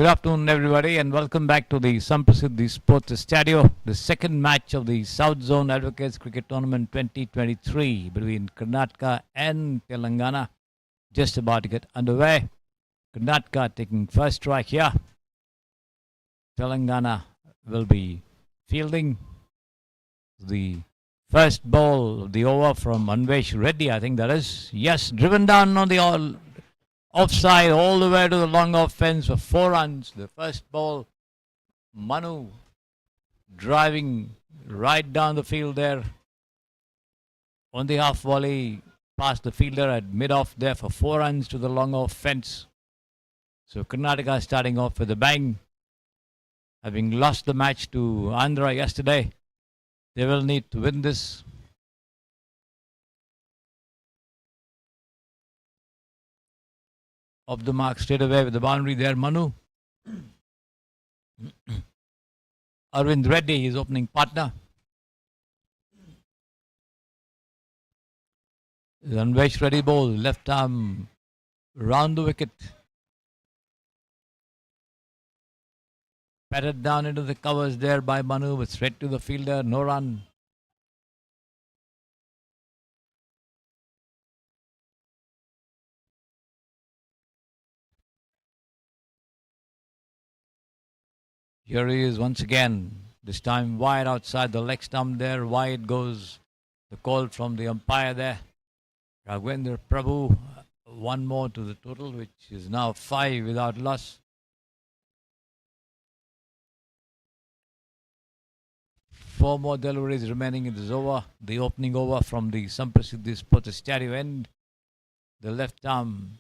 Good afternoon, everybody, and welcome back to the Samprasiddhi Sports Stadio, the second match of the South Zone Advocates Cricket Tournament 2023 between Karnataka and Telangana. Just about to get underway. Karnataka taking first strike here. Telangana will be fielding the first ball of the over from Anvesh Reddy, I think that is. Yes, driven down on the offside all the way to the long off fence for 4 runs. The first ball, Manu driving right down the field there on the half volley past the fielder at mid off there for 4 runs to the long off fence. So Karnataka starting off with a bang. Having lost the match to Andhra yesterday, they will need to win this. Off the mark straight away with the boundary there, Manu. Arvind Reddy, his opening partner. Anvesh Reddy ball, left arm round the wicket. Patted down into the covers there by Manu, but straight to the fielder, no run. Here he is once again, this time wide outside the leg stump there. Wide goes the call from the umpire there. Raghavendra Prabhu, one more to the total, which is now 5 without loss. 4 more deliveries remaining in this over. The opening over from the Samprasiddhi Sports Stadio end. The left arm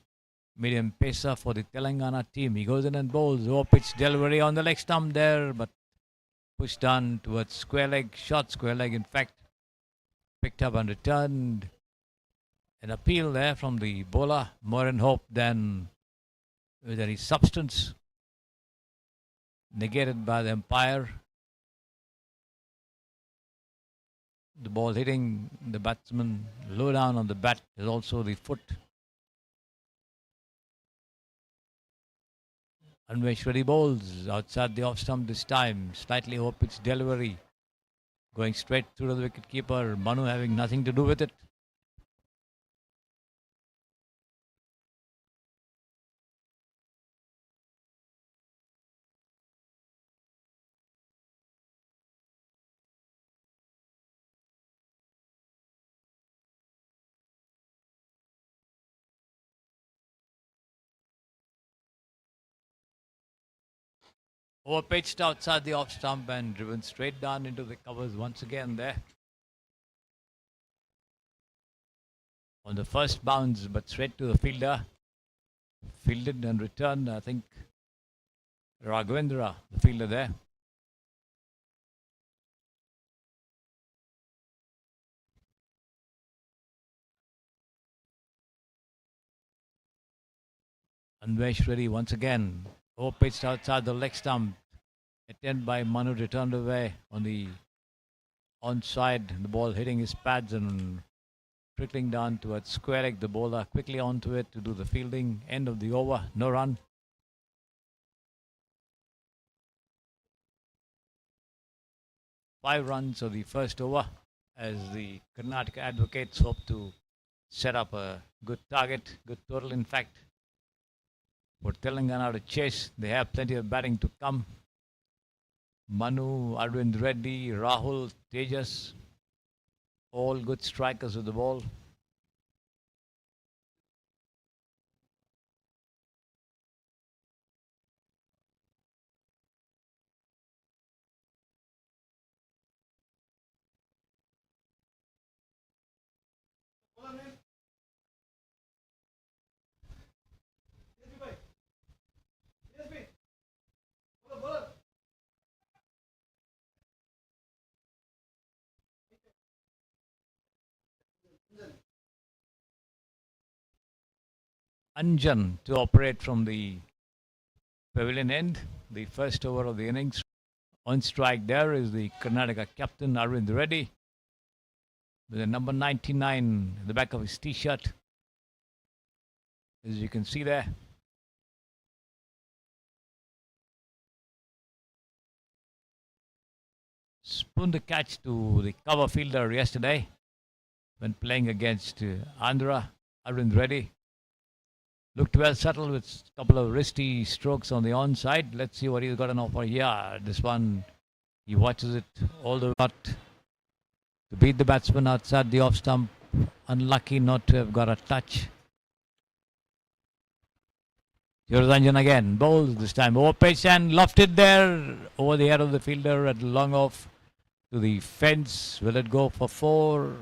medium pacer for the Telangana team. He goes in and bowls. Low pitch delivery on the leg stump there, but pushed down towards square leg. Short square leg, in fact. Picked up and returned. An appeal there from the bowler. More in hope than with any substance. Negated by the umpire. The ball hitting the batsman low down on the bat is also the foot. Anvesh Reddy bowls outside the off stump this time. Slightly off pitch delivery. Going straight through to the wicket keeper. Manu having nothing to do with it. Over pitched outside the off stump and driven straight down into the covers once again there. On the first bounce, but straight to the fielder. Fielded and returned, I think, Raghavendra, the fielder there. Anvesh Reddy once again. Over pitched outside the leg stump. Attempted by Manu, returned away on the onside. The ball hitting his pads and trickling down towards square leg. The bowler quickly onto it to do the fielding. End of the over. No run. Five runs of the first over as the Karnataka Advocates hope to set up a good target, good total in fact. For Telangana to chase, they have plenty of batting to come. Manu, Arvind Reddy, Rahul, Tejas, all good strikers with the ball. Anjan to operate from the pavilion end. The first over of the innings. On strike there is the Karnataka captain Arvind Reddy with the number 99 in the back of his t-shirt, as you can see there. spooned the catch to the cover fielder yesterday when playing against Andhra. Arvind Reddy looked well settled with a couple of wristy strokes on the onside. Let's see what he's got an offer. Yeah, this one, he watches it all the way to beat the batsman outside the off stump. Unlucky not to have got a touch. Ranjan again, bowls this time over pitch and lofted there over the head of the fielder at long off to the fence. Will it go for 4?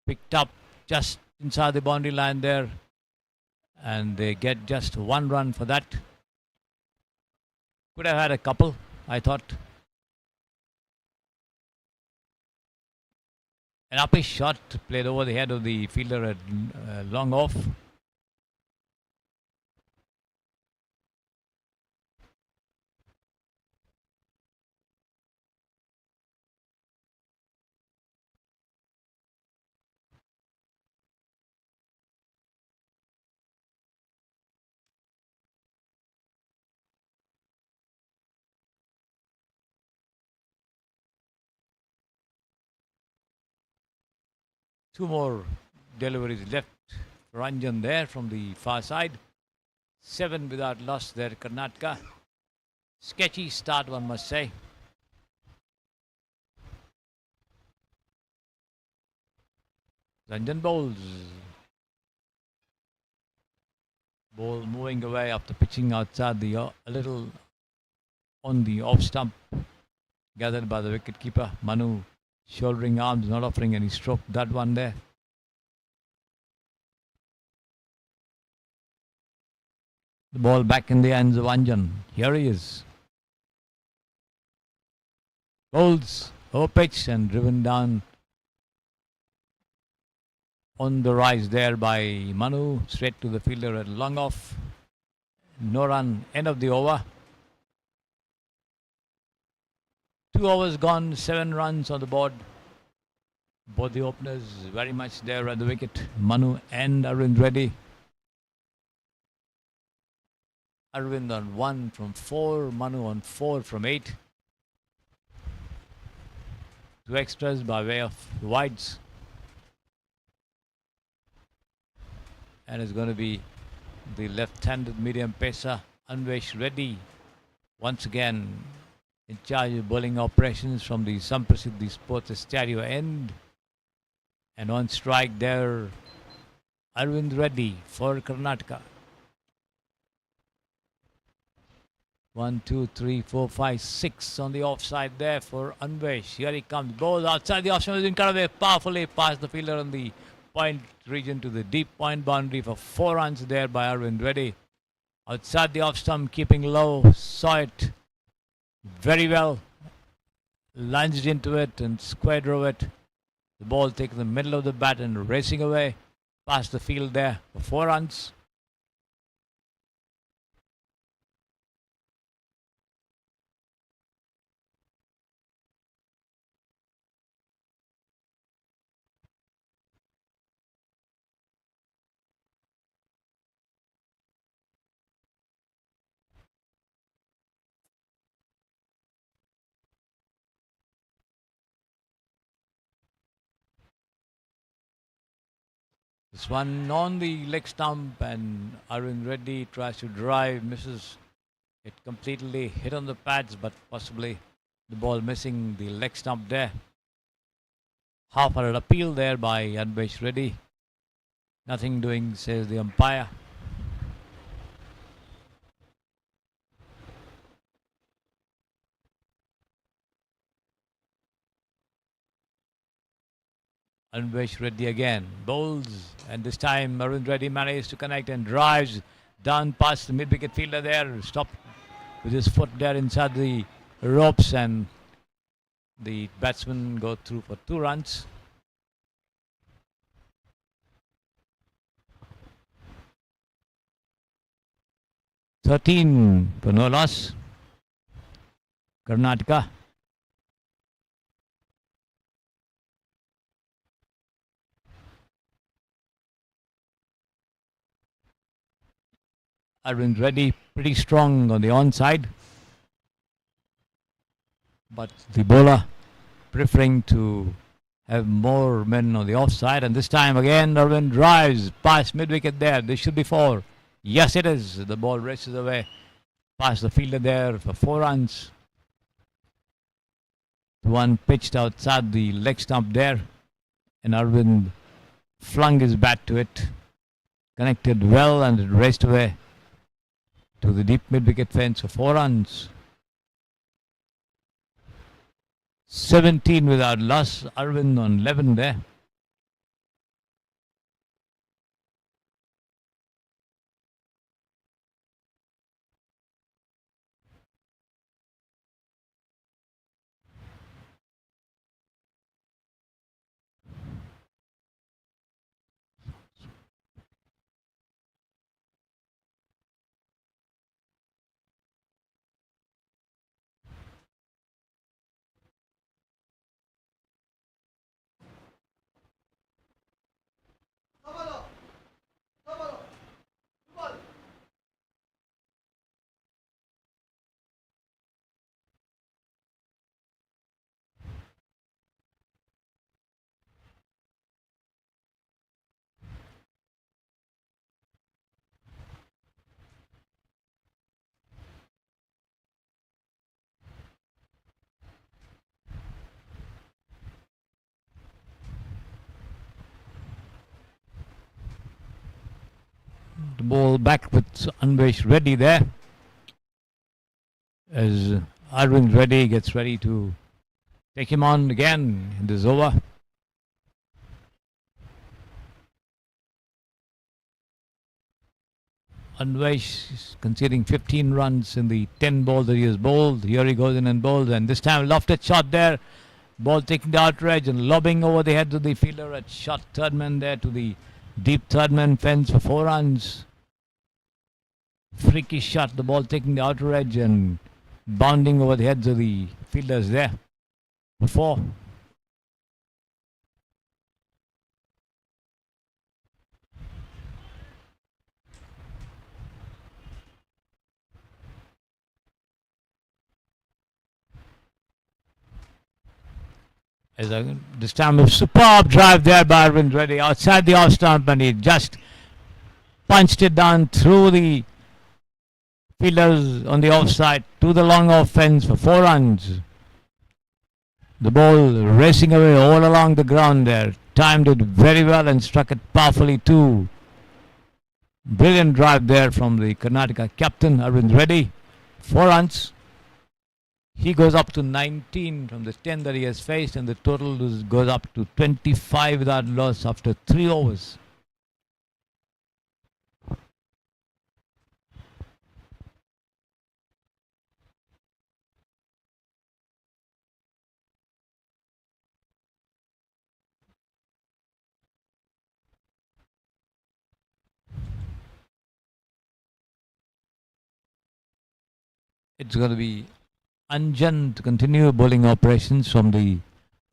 Picked up just inside the boundary line there, and they get just 1 run for that. Could have had a couple, I thought. An uppish shot played over the head of the fielder at long off. Two more deliveries left. Ranjan there from the far side. 7 without loss there, Karnataka. Sketchy start, one must say. Ranjan bowls. Ball moving away after pitching outside the a little on the off stump. Gathered by the wicket keeper. Manu shouldering arms, not offering any stroke. That one there. The ball back in the hands of Anjan. Here he is. Bowls over pitch and driven down on the rise there by Manu. Straight to the fielder at long off. No run. End of the over. 2 overs gone, 7 runs on the board. Both the openers very much there at the wicket. Manu and Arvind Reddy. Arvind on 1 from 4, Manu on 4 from 8. 2 extras by way of wides. And it's going to be the left-handed medium pacer, Anvesh Reddy, once again in charge of bowling operations from the Samprasiddhi Sports Stereo end. And on strike there, Arvind Reddy for Karnataka. 1, 2, 3, 4, 5, 6 on the offside there for Anvesh. Here he comes. Ball outside the offside. He's cut away powerfully past the fielder on the point region to the deep point boundary for 4 runs there by Arvind Reddy. Outside the off stump, keeping low. Saw it very well. Lunged into it and square drove it. The ball taking the middle of the bat and racing away past the field there for 4 runs. This one on the leg stump, and Arvind Reddy tries to drive, misses it completely, hit on the pads, but possibly the ball missing the leg stump there. Half-hearted appeal there by Anvesh Reddy. Nothing doing, says the umpire. Anvesh Reddy again bowls, and this time Arvind Reddy managed to connect and drives down past the mid-wicket fielder there. Stopped with his foot there inside the ropes, and the batsmen go through for 2 runs. (13) for no loss. Karnataka. Arvind Reddy pretty strong on the onside, but the bowler preferring to have more men on the offside. And this time again, Arvind drives past mid-wicket there. This should be 4. Yes, it is. The ball races away past the fielder there for 4 runs. One pitched outside the leg stump there, and Arvind flung his bat to it. Connected well, and it raced away to the deep mid-wicket fence for 4 runs. 17 without loss. Arvind on 11 there. The ball back with Anvesh Reddy there, as Arvind Reddy gets ready to take him on again in this over. Anvesh is conceding 15 runs in the 10 balls that he has bowled. Here he goes in and bowls, and this time lofted shot there. Ball taking the outer edge and lobbing over the head of the fielder at shot third man there to the deep third man fence for 4 runs. Freaky shot, the ball taking the outer edge and bounding over the heads of the fielders there for 4. This time a superb drive there by Arvind Reddy outside the off stump, and he just punched it down through the fielders on the offside to the long off fence for 4 runs. The ball racing away all along the ground there. Timed it very well and struck it powerfully too. Brilliant drive there from the Karnataka captain Arvind Reddy. 4 runs. He goes up to 19 from the 10 that he has faced, and the total goes up to 25 without loss after 3 overs. It's going to be Anjan to continue bowling operations from the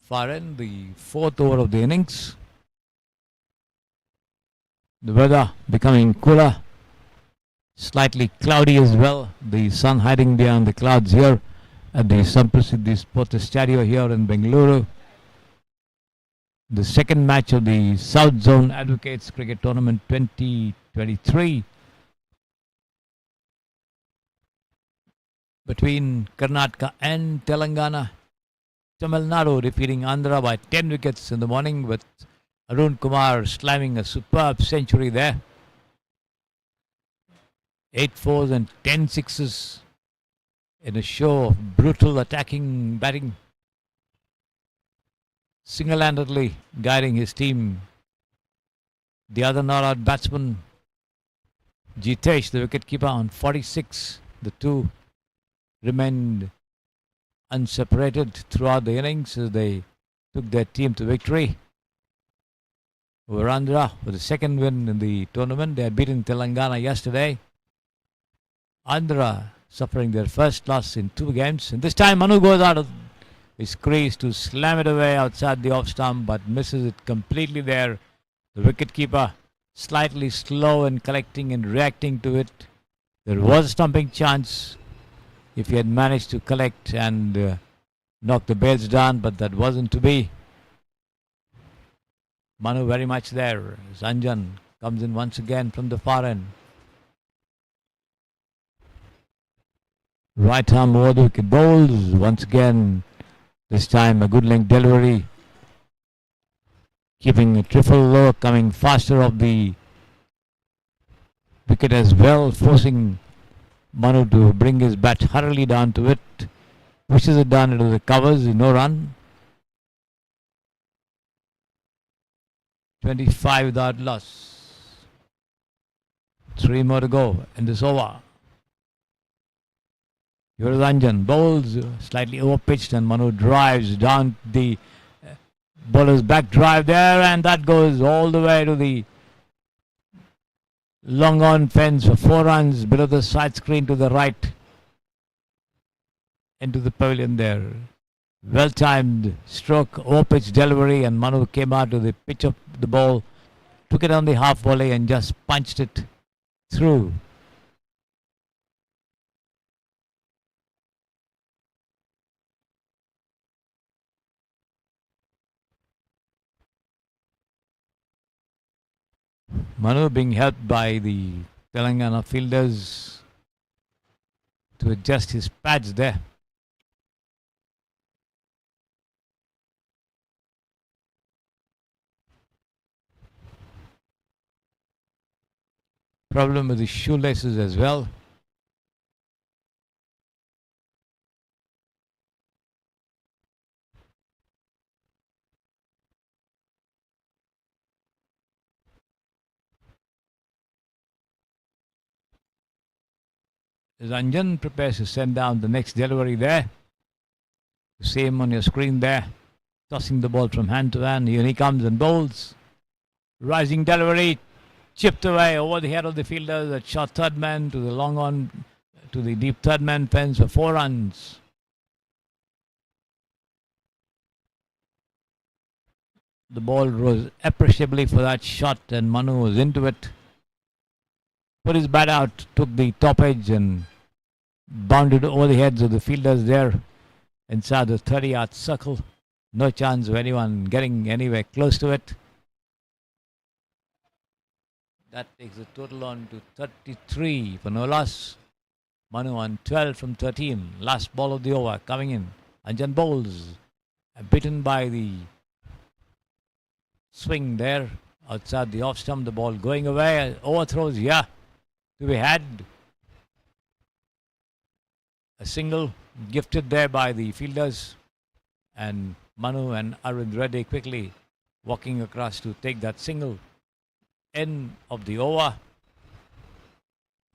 far end, the 4th over of the innings. The weather becoming cooler, slightly cloudy as well. The sun hiding behind the clouds here at the Samprasiddhi Sports Stadio here in Bengaluru. The second match of the South Zone Advocates Cricket Tournament 2023. Between Karnataka and Telangana. Tamil Nadu defeating Andhra by 10 wickets in the morning, with Arun Kumar slamming a superb century there. 8 fours and 10 sixes in a show of brutal attacking batting. Single-handedly guiding his team. The other not-out batsman, Jitesh, the wicketkeeper, on 46. The two remained unseparated throughout the innings as they took their team to victory over Andhra for the second win in the tournament. They had beaten Telangana yesterday. Andhra suffering their first loss in 2 games, and this time Manu goes out of his crease to slam it away outside the off stump, but misses it completely there. The wicketkeeper slightly slow in collecting and reacting to it. There was a stumping chance if he had managed to collect and knocked the bails down, but that wasn't to be. Manu very much there. Sanjan comes in once again from the far end. Right arm over the wicket, bowls once again. This time a good length delivery. Keeping a triple low, coming faster off the wicket as well, forcing Manu to bring his bat hurriedly down to it. Pushes it down into the covers, no run. 25 without loss. 3 more to go in this over. Yuvraj bowls slightly overpitched and Manu drives down the bowler's back drive there, and that goes all the way to the long on fence for 4 runs below the side screen to the right into the pavilion there. Well timed stroke, over-pitch delivery, and Manu came out to the pitch of the ball, took it on the half volley and just punched it through. Manu being helped by the Telangana fielders to adjust his pads there. Problem with the shoelaces as well. Ranjan prepares to send down the next delivery there. You see him on your screen there, tossing the ball from hand to hand. Here he comes and bowls. Rising delivery, chipped away over the head of the fielder. That shot third man to the long on, to the deep third man fence for 4 runs. The ball rose appreciably for that shot, and Manu was into it. Put his bat out, took the top edge and bounded over the heads of the fielders there inside the 30-yard circle. No chance of anyone getting anywhere close to it. That takes the total on to 33 for no loss. Manu on 12 from 13. Last ball of the over coming in. Anjan bowls. Bitten by the swing there outside the off stump. The ball going away. Overthrows, yeah, to be had. A single gifted there by the fielders. And Manu and Arvind Reddy quickly walking across to take that single. End of the over.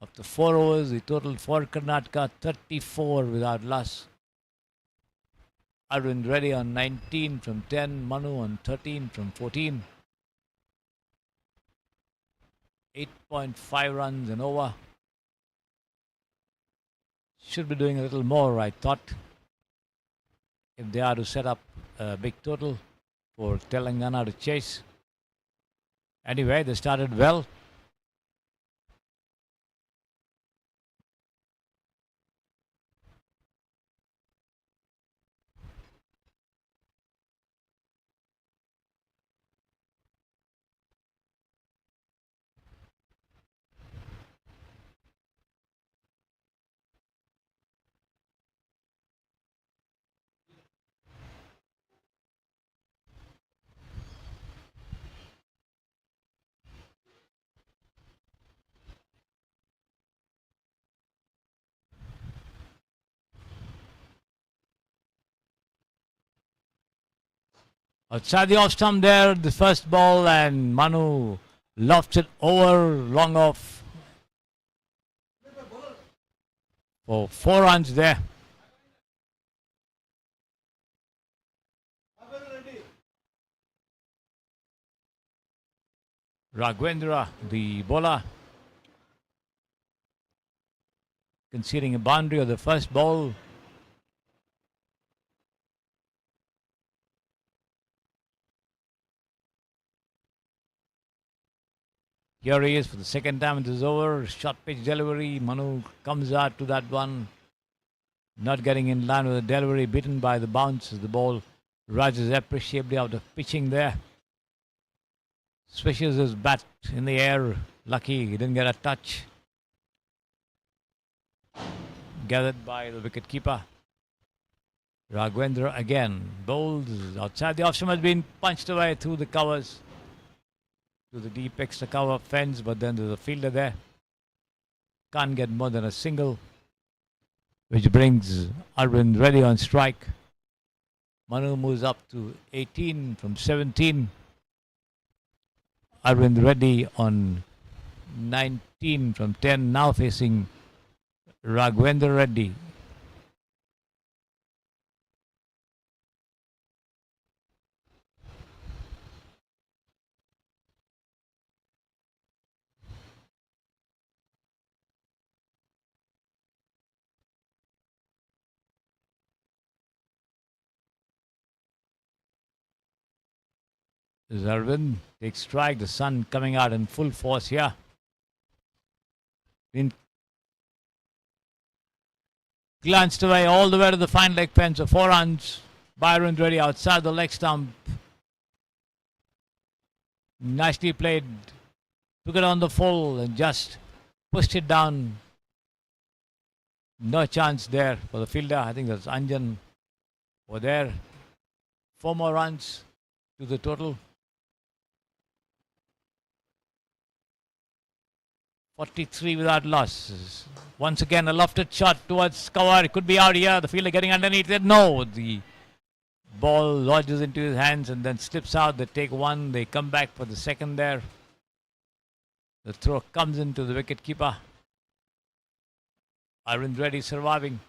After 4 overs, the total for Karnataka 34 without loss. Arvind Reddy on 19 from 10, Manu on 13 from 14. 8.5 runs and over. Should be doing a little more, I thought, if they are to set up a big total for Telangana to chase. Anyway, they started well. Outside the off stump there, the first ball, and Manu lofts it over, long off for 4 runs there. Raghavendra, the bowler, conceding a boundary of the first ball. Here he is for the second time. It is over. Short pitch delivery. Manu comes out to that one. not getting in line with the delivery, beaten by the bounce as the ball rises appreciably out of pitching there. Swishes his bat in the air. Lucky he didn't get a touch. Gathered by the wicketkeeper. Raghavendra again bowls outside the off stump, has been punched away through the covers to the deep extra cover fence, but then there's a fielder there. Can't get more than a single, which brings Arvind Reddy on strike. Manu moves up to 18 from 17. Arvind Reddy on 19 from 10, now facing Raghavendra Reddy. Arvind takes strike, the sun coming out in full force here. Been glanced away all the way to the fine leg fence of 4 runs. Byron Reddy outside the leg stump. Nicely played. Took it on the full and just pushed it down. No chance there for the fielder. I think that's Anjan over there. 4 more runs to the total. 43 without loss. Once again, a lofted shot towards cover. It could be out here. The fielder getting underneath it. No, the ball lodges into his hands and then slips out. They take one. They come back for the second there. The throw comes into the wicketkeeper. Arvind Reddy surviving.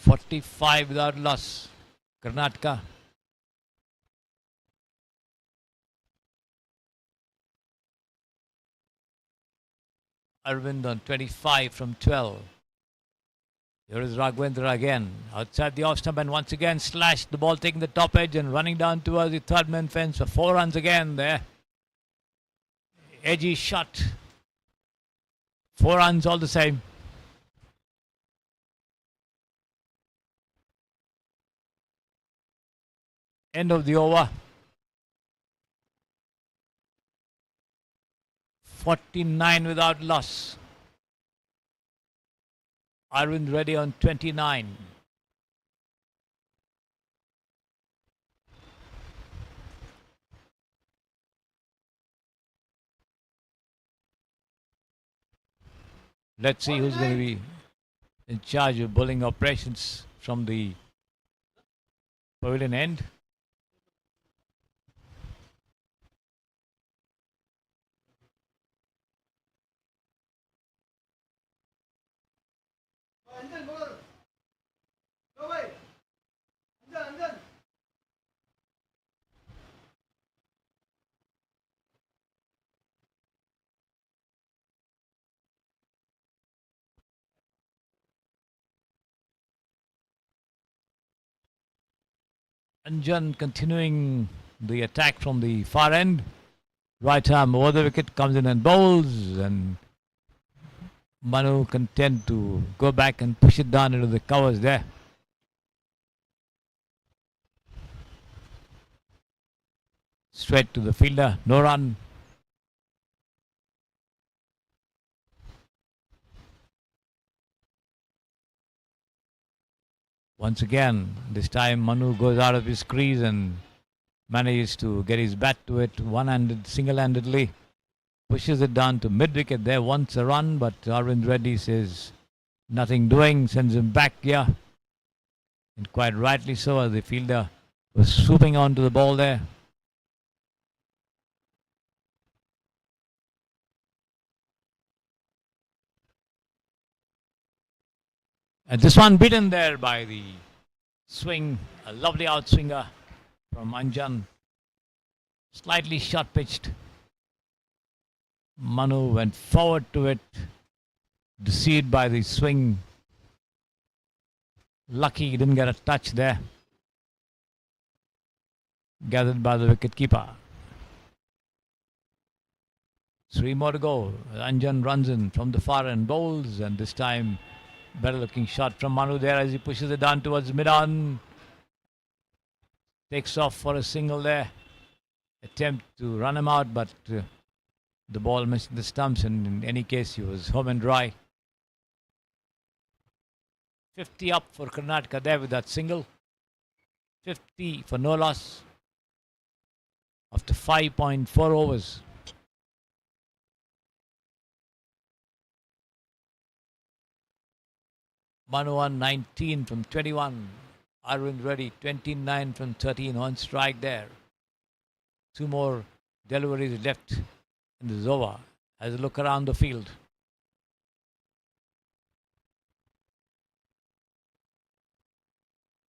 .45 without loss. Karnataka. Arvind on 25 from 12. Here is Raghavendra again. Outside the off stump and once again slashed. The ball taking the top edge and running down towards the third man fence for 4 runs again there. Edgy shot. 4 runs all the same. End of the over. 49 without loss. Arvind Reddy on 29. Let's see who's going to be in charge of bowling operations from the pavilion end. Anjan continuing the attack from the far end. Right arm over the wicket, comes in and bowls, and Manu content to go back and push it down into the covers there. Straight to the fielder, no run. Once again, this time Manu goes out of his crease and manages to get his bat to it one-handed, single-handedly. Pushes it down to mid-wicket there, wants a run, but Arvind Reddy says nothing doing, sends him back here. And quite rightly so, as the fielder was swooping onto the ball there. And this one beaten there by the swing, a lovely outswinger from Anjan. Slightly short pitched. Manu went forward to it, deceived by the swing. Lucky he didn't get a touch there. Gathered by the wicketkeeper. Three more to go. Anjan runs in from the far end, bowls, and this time better looking shot from Manu there as he pushes it down towards mid-on. Takes off for a single there. Attempt to run him out, but the ball missed the stumps, and in any case, he was home and dry. 50 up for Karnataka there with that single. 50 for no loss after 5.4 overs. Manu on 19 from 21. Arvind Reddy 29 from 13 on strike there. Two more deliveries left in the over as a look around the field.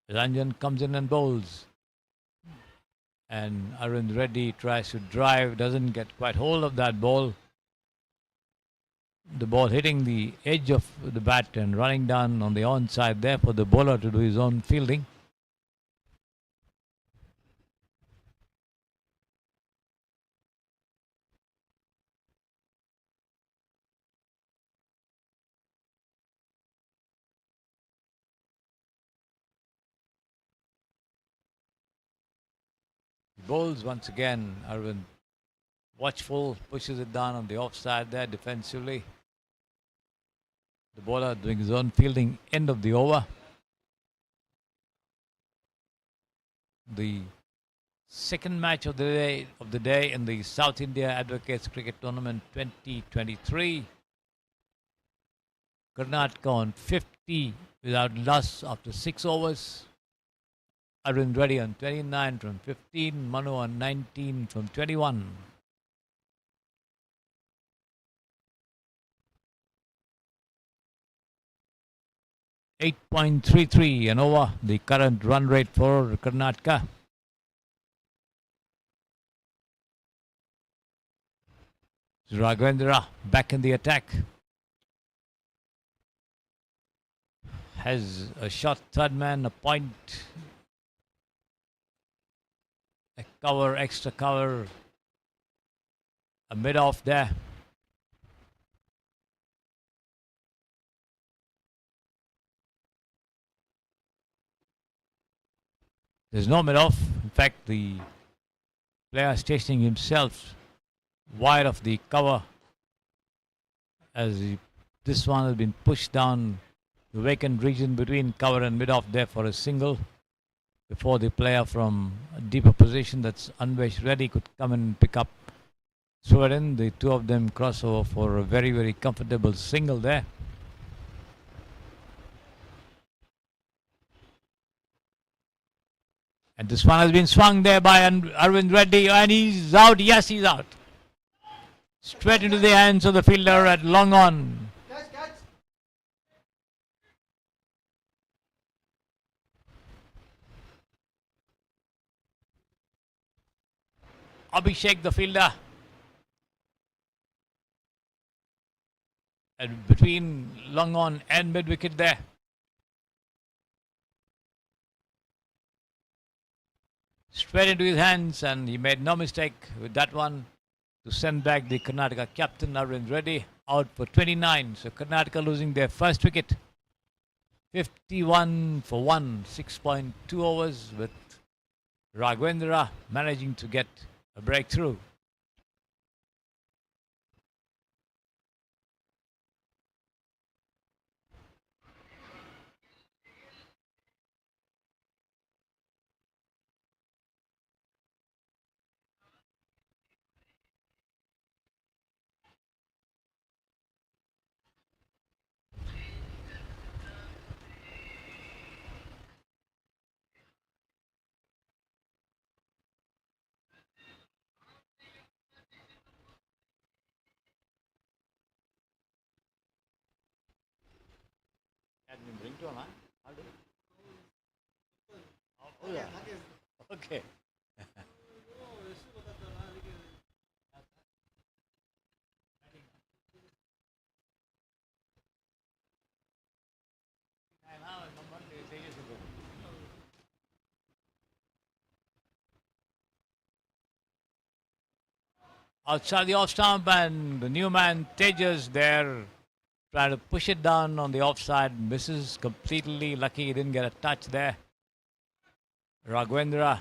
Ranjan comes in and bowls. And Arvind Reddy tries to drive, doesn't get quite hold of that ball. The ball hitting the edge of the bat and running down on the onside there for the bowler to do his own fielding. He bowls once again. Arvind watchful, pushes it down on the offside there defensively. The bowler doing his own fielding, end of the over. The second match of the day in the South India Advocates Cricket Tournament 2023. Karnataka on 50 without loss after 6 overs. Arvind Reddy on 29 from 15. Manu on 19 from 21. .33 and over the current run rate for Karnataka. Raghavendra back in the attack. Has a shot, third man, a point, a cover, extra cover, a mid-off there. There's no mid-off. In fact, the player stationing himself wide of the cover as this one has been pushed down the vacant region between cover and mid-off there for a single before the player from a deeper position, that's Anvesh Reddy, could come and pick up, throw it in. The two of them cross over for a very, very comfortable single there. And this one has been swung there by Arvind Reddy, and he's out. Yes, he's out. Straight into the hands of the fielder at long on. Abhishek, the fielder. And between long on and mid wicket there. Straight into his hands, and he made no mistake with that one to send back the Karnataka captain Arvind Reddy out for 29. So Karnataka losing their first wicket. 51 for 1, 6.2 overs, with Raghavendra managing to get a breakthrough. Okay. outside the off stump, and the new man Tejas there trying to push it down on the offside, misses completely. Lucky he didn't get a touch there. Raghavendra.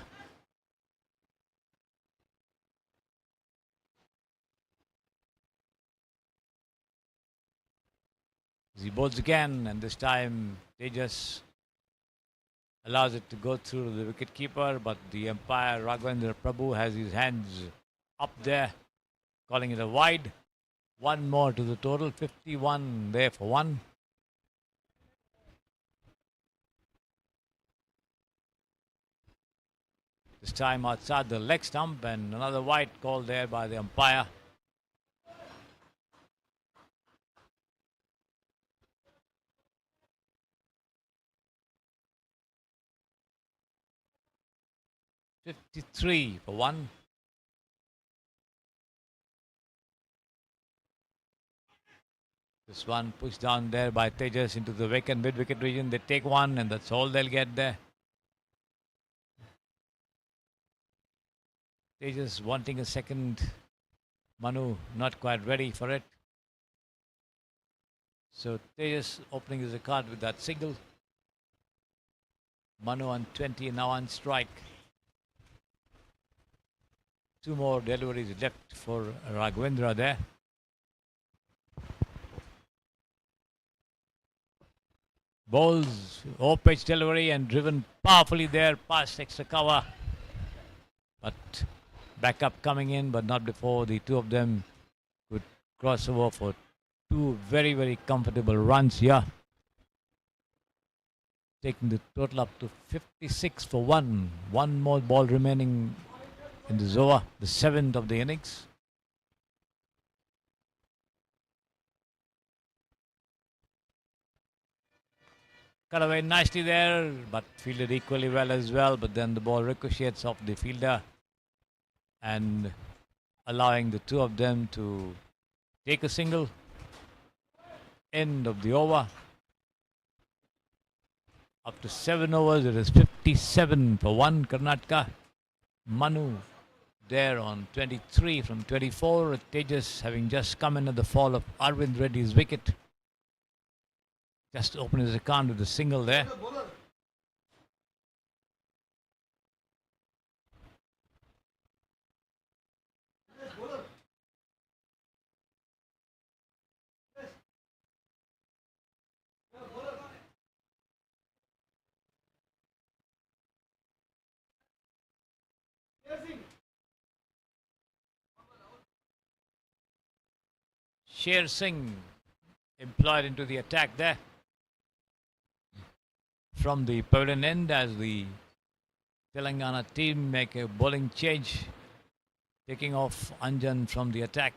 He bowls again, and this time Tejas allows it to go through the wicket keeper, but the umpire Raghavendra Prabhu has his hands up there, calling it a wide. One more to the total, 51 there for one. This time outside the leg stump, and another wide call there by the umpire. "53 for one." This one pushed down there by Tejas into the vacant mid-wicket region. They take one, and that's all they'll get there. Tejas wanting a second. Manu not quite ready for it. So Tejas opening his account with that single. Manu on 20, now on strike. Two more deliveries left for Raghavendra there. Bowls, off-pitch delivery and driven powerfully there past extra cover. But backup coming in, but not before the two of them could cross over for two very, very comfortable runs here. Taking the total up to 56 for one. One more ball remaining in this over, the seventh of the innings. Cut away nicely there, but fielded equally well as well. But then the ball ricochets off the fielder and allowing the two of them to take a single. End of the over. After 7 overs, it is 57 for one. Karnataka. Manu there on 23 from 24. Tejas having just come in at the fall of Arvind Reddy's wicket. Just opened his account with a single there. Sher Singh employed into the attack there from the pavilion end as the Telangana team make a bowling change, taking off Anjan from the attack.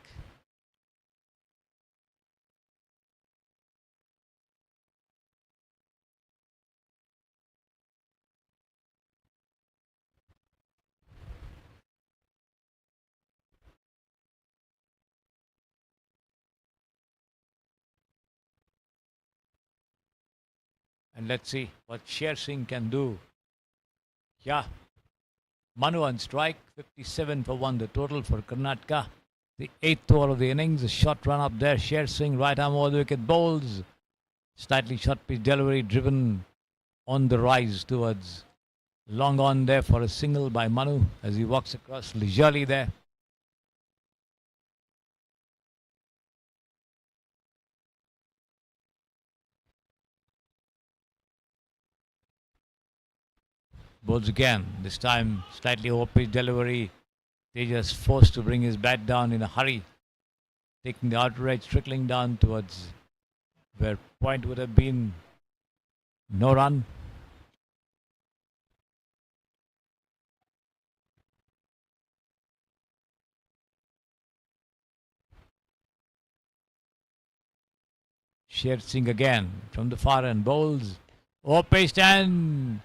And let's see what Sher Singh can do. Yeah, Manu on strike, 57 for one, the total for Karnataka. The eighth over of the innings, a short run up there. Sher Singh, right arm over the wicket, bowls. Slightly short pitch delivery, driven on the rise towards long on there for a single by Manu as he walks across leisurely there. Bowls again, this time slightly over pitch delivery. Tejas forced to bring his bat down in a hurry, taking the outer edge, trickling down towards where point would have been. No run. Sher Singh again from the far end, bowls. Off pitch and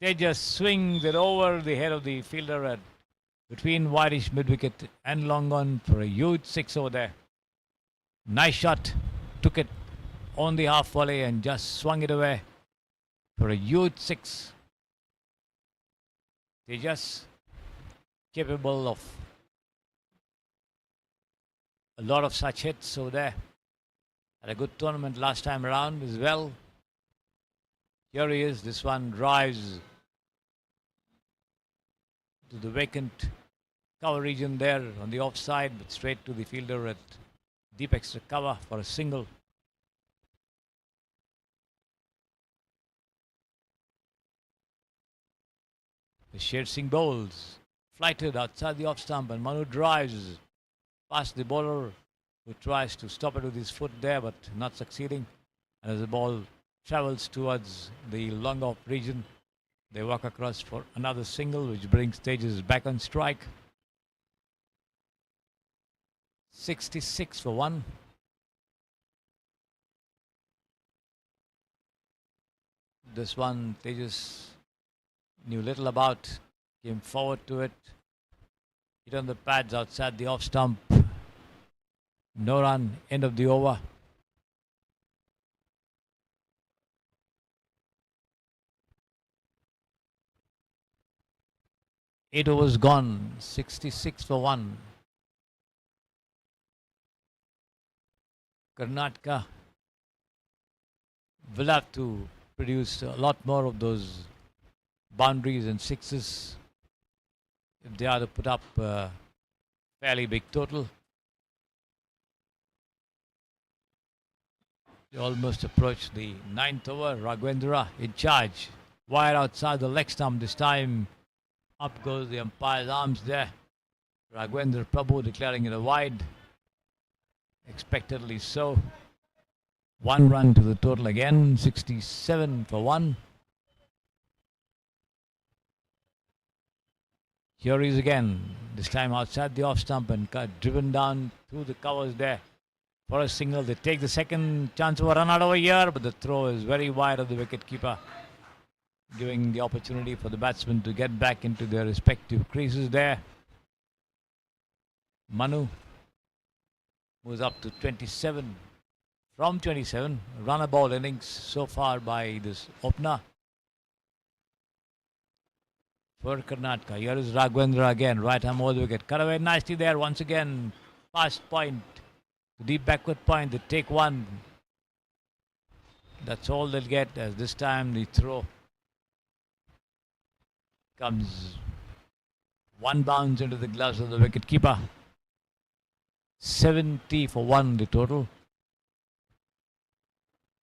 Tejas swings it over the head of the fielder at between wideish mid-wicket and long on for a huge six over there. Nice shot. Took it on the half volley and just swung it away for a huge six. Tejas capable of a lot of such hits over there. Had a good tournament last time around as well. Here he is. This one drives to the vacant cover region there on the offside, but straight to the fielder at deep extra cover for a single. The Sher Singh bowls, flighted outside the off stump, and Manu drives past the bowler, who tries to stop it with his foot there, but not succeeding. And as the ball travels towards the long off region, they walk across for another single, which brings Tejas back on strike. 66 for 1. This one Tejas knew little about, came forward to it, hit on the pads outside the off stump. No run, end of the over. Eight overs gone, 66 for 1. Karnataka will have to produce a lot more of those boundaries and sixes if they are to put up a fairly big total. They almost approach the 9th over. Raghavendra in charge. Wire outside the leg stump this time. Up goes the umpire's arms there. Raghavendra Prabhu declaring it a wide. Expectedly so. 1 run to the total again. 67 for 1. Here he is again. This time outside the off stump and driven down through the covers there for a single. They take the second chance of a run out over here, but the throw is very wide of the wicket keeper, giving the opportunity for the batsmen to get back into their respective creases there. Manu moves up to 27. From 27, run a ball innings so far by this opener for Karnataka. Here is Raghavendra again, right arm over the wicket. Cut away nicely there once again. Fast point, deep backward point. They take one. That's all they'll get, as this time the throw comes one bounce into the gloves of the wicket keeper. 70 for 1 the total.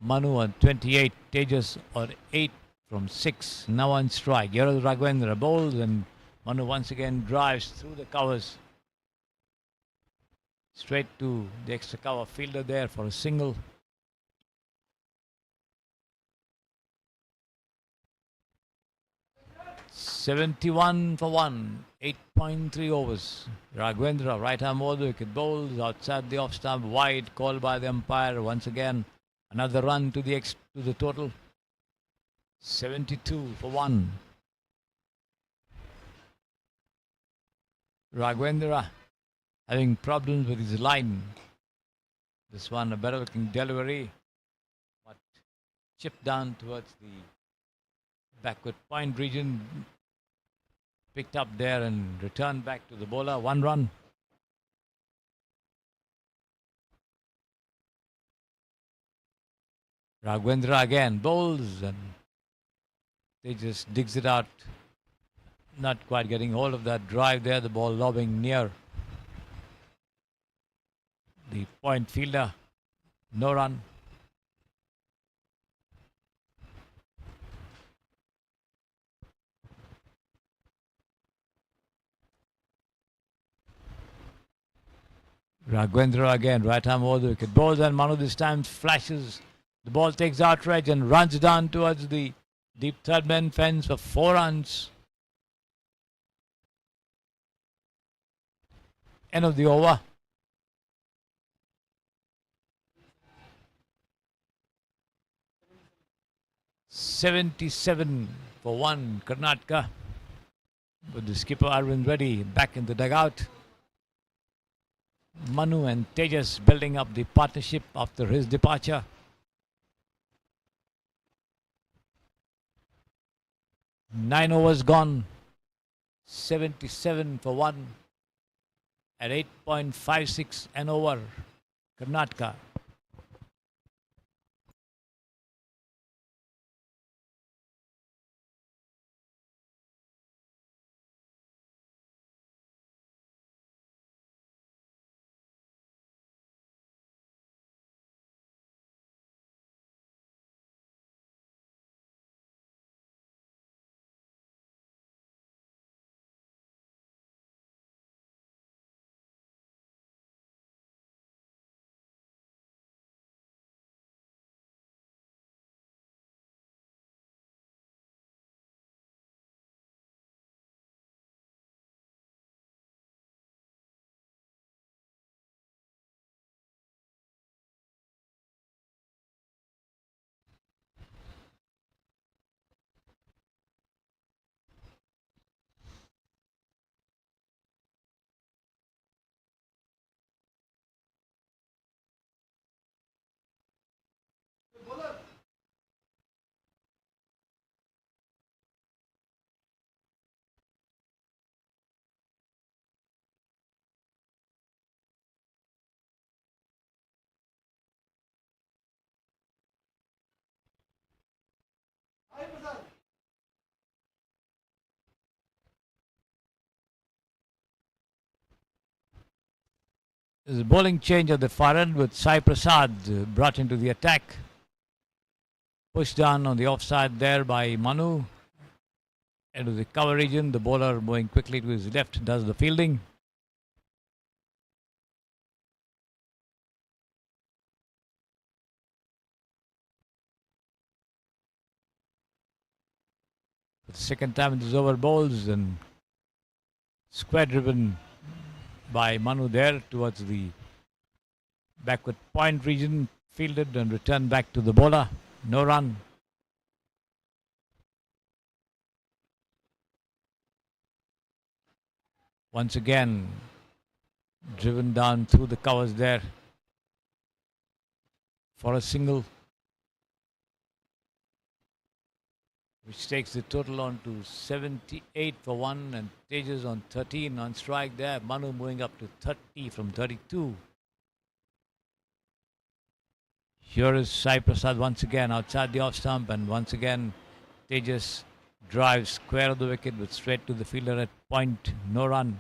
Manu on 28, Tejas on 8 from 6, now on strike. Here is Raghavendra bowls, and Manu once again drives through the covers. Straight to the extra cover fielder there for a single. $71 for 1, 8.3 overs. Raghavendra, right arm over the wicket, bowls outside the off stump, wide, called by the umpire. Once again, another run to the total. 72 for 1. Raghavendra having problems with his line. This one a better looking delivery, but chipped down towards the backward point region. Picked up there and returned back to the bowler. 1 run. Raghavendra again bowls, and they just digs it out. Not quite getting hold of that drive there. The ball lobbing near the point fielder. No run. Raghavendra again, right arm over the wicket. Bowls, and Manu this time flashes. The ball takes outrage and runs down towards the deep third man fence for 4 runs. End of the over. $77 for 1, Karnataka. With the skipper Arvind Reddy back in the dugout. Manu and Tejas building up the partnership after his departure. Nine overs gone. 77 for 1. at 8.56 and over. Karnataka. There's a bowling change at the far end with Sai Prasad brought into the attack. Pushed down on the offside there by Manu. Into the cover region, the bowler moving quickly to his left does the fielding. For the second time in this over bowls and square driven by Manu there towards the backward point region, fielded and returned back to the bowler. No run. Once again, driven down through the covers there for a single, which takes the total on to 78 for 1 and Tejas on 13 on strike there. Manu moving up to 30 from 32. Here is Sai Prasad once again outside the off stump, and once again Tejas drives square of the wicket with straight to the fielder at point. No run.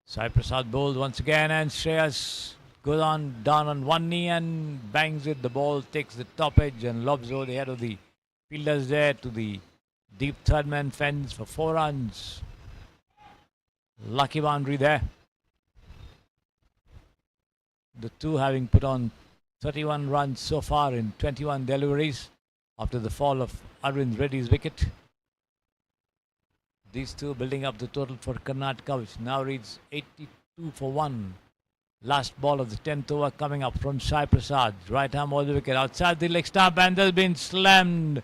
Sai Prasad bowls once again, and Shreyas goes on down on one knee and bangs it. The ball takes the top edge and lobs over the head of the fielders there to the deep third man fence for 4 runs. Lucky boundary there. The two having put on 31 runs so far in 21 deliveries after the fall of Arvind Reddy's wicket. These two building up the total for Karnataka, which now reads 82 for 1. Last ball of the 10th over coming up from Sai Prasad. Right arm over the wicket outside the leg stump, and there's been slammed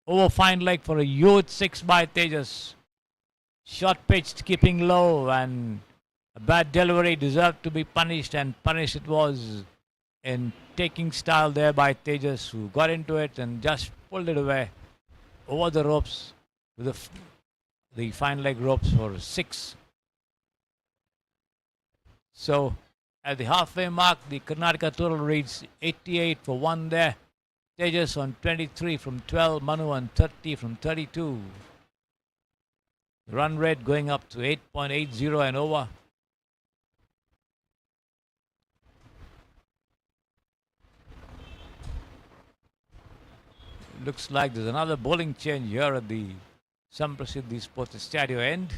over fine leg for a huge 6 by Tejas. Short pitched, keeping low, and a bad delivery deserved to be punished, and punished it was in taking style there by Tejas, who got into it and just pulled it away over the ropes with the fine leg ropes for 6. So at the halfway mark, the Karnataka total reads 88 for 1 there. Tejas on 23 from 12, Manu on 30 from 32. The run rate going up to 8.80 and over. Looks like there's another bowling change here at the Samprasiddhi Sports Stadio end.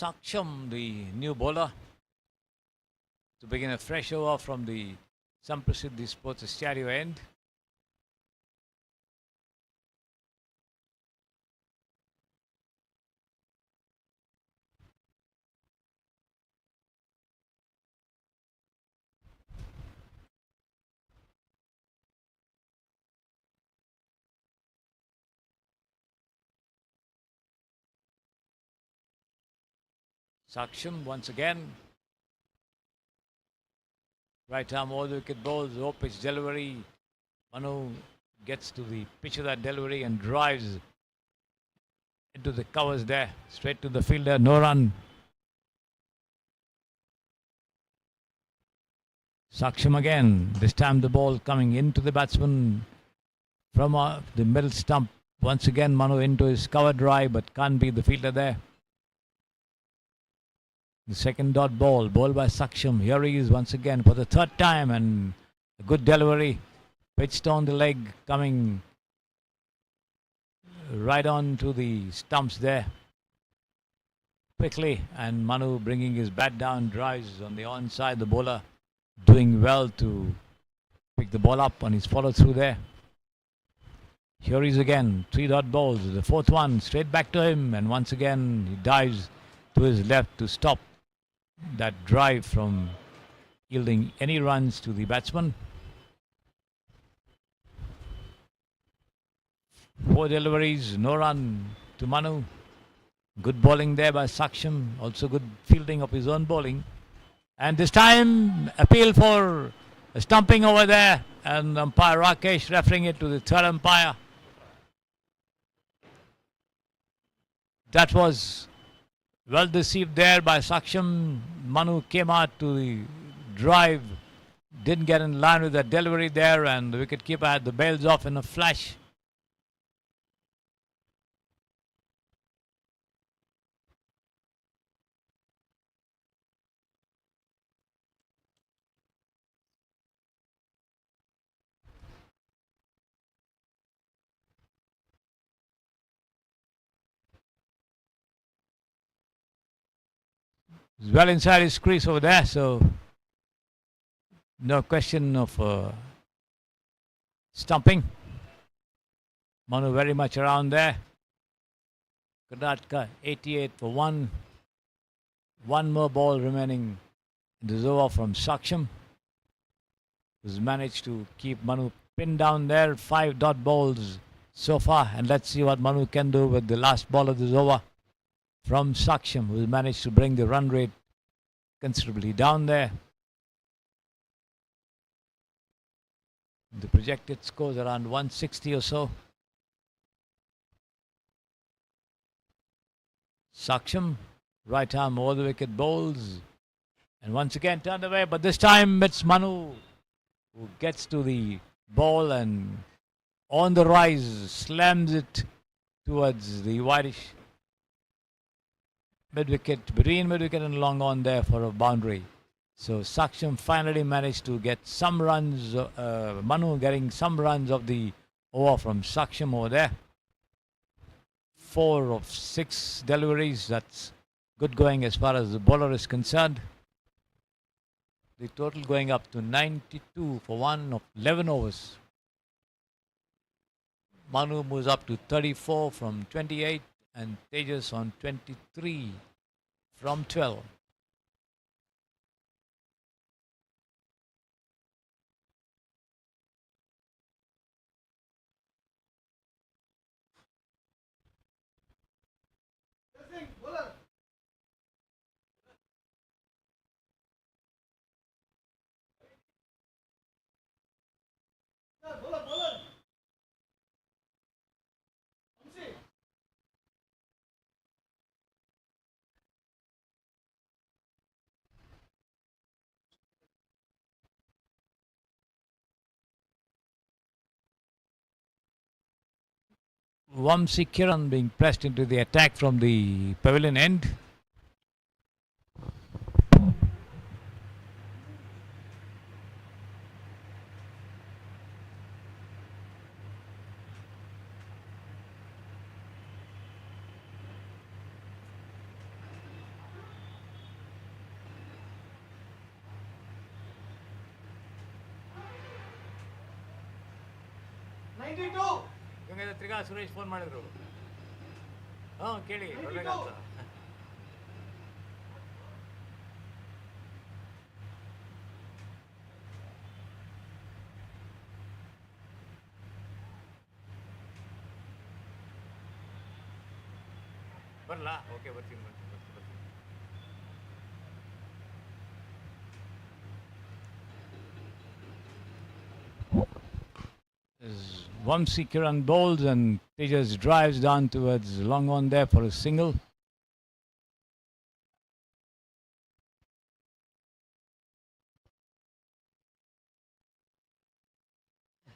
Saksham, the new bowler, to begin a fresh over from the Samprasiddhi Sports Stereo end. Saksham once again. Right arm over the wicket balls, low pitch delivery. Manu gets to the pitch of that delivery and drives into the covers there. Straight to the fielder, no run. Saksham again. This time the ball coming into the batsman from the middle stump. Once again Manu into his cover drive, but can't beat the fielder there. The second dot ball, bowled by Saksham. Here he is once again for the third time, and a good delivery. Pitched on the leg, coming right on to the stumps there. Quickly, and Manu bringing his bat down, drives on the onside. The bowler doing well to pick the ball up on his follow through there. Here he is again, three dot balls. The fourth one straight back to him, and once again he dives to his left to stop that drive from yielding any runs to the batsman. Four deliveries, no run to Manu. Good bowling there by Saksham. Also good fielding of his own bowling. And this time, appeal for a stumping over there. And umpire Rakesh referring it to the third umpire. That was well deceived there by Saksham. Manu came out to the drive. Didn't get in line with the delivery there. And the wicketkeeper had the bails off in a flash. He's well inside his crease over there, so no question of stumping. Manu very much around there. Karnataka 88 for 1. One more ball remaining in this over from Saksham, who's managed to keep Manu pinned down there. 5 dot balls so far, and let's see what Manu can do with the last ball of this over from Saksham, who managed to bring the run rate considerably down there. The projected scores around 160 or so. Saksham, right arm over the wicket bowls, and once again turned away, but this time it's Manu who gets to the ball and on the rise slams it towards the whitish mid-wicket, between mid-wicket and long on there for a boundary. So Saksham finally managed to get some runs, Manu getting some runs of the over from Saksham over there. 4 of 6 deliveries, that's good going as far as the bowler is concerned. The total going up to 92 for 1 of 11 overs. Manu moves up to 34 from 28, and Tejas on 23 from 12. Vamsi Kiran being pressed into the attack from the pavilion end. ಇವಾಗ ತಿರ್ಗಾ Suresh phone ಮಾಡಿದ್ರು. ಹಾಂ ಕೇಳಿ ಬರ್ಬೇಕಂತ. ಬರಲಾ? Okay, ಬರ್ತೀನಿ. As Vamsi Kiran bowls and Tejas drives down towards long on there for a single.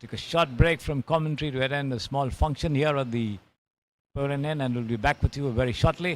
Take a short break from commentary to attend a small function here at the Pavilion Inn, and we'll be back with you very shortly.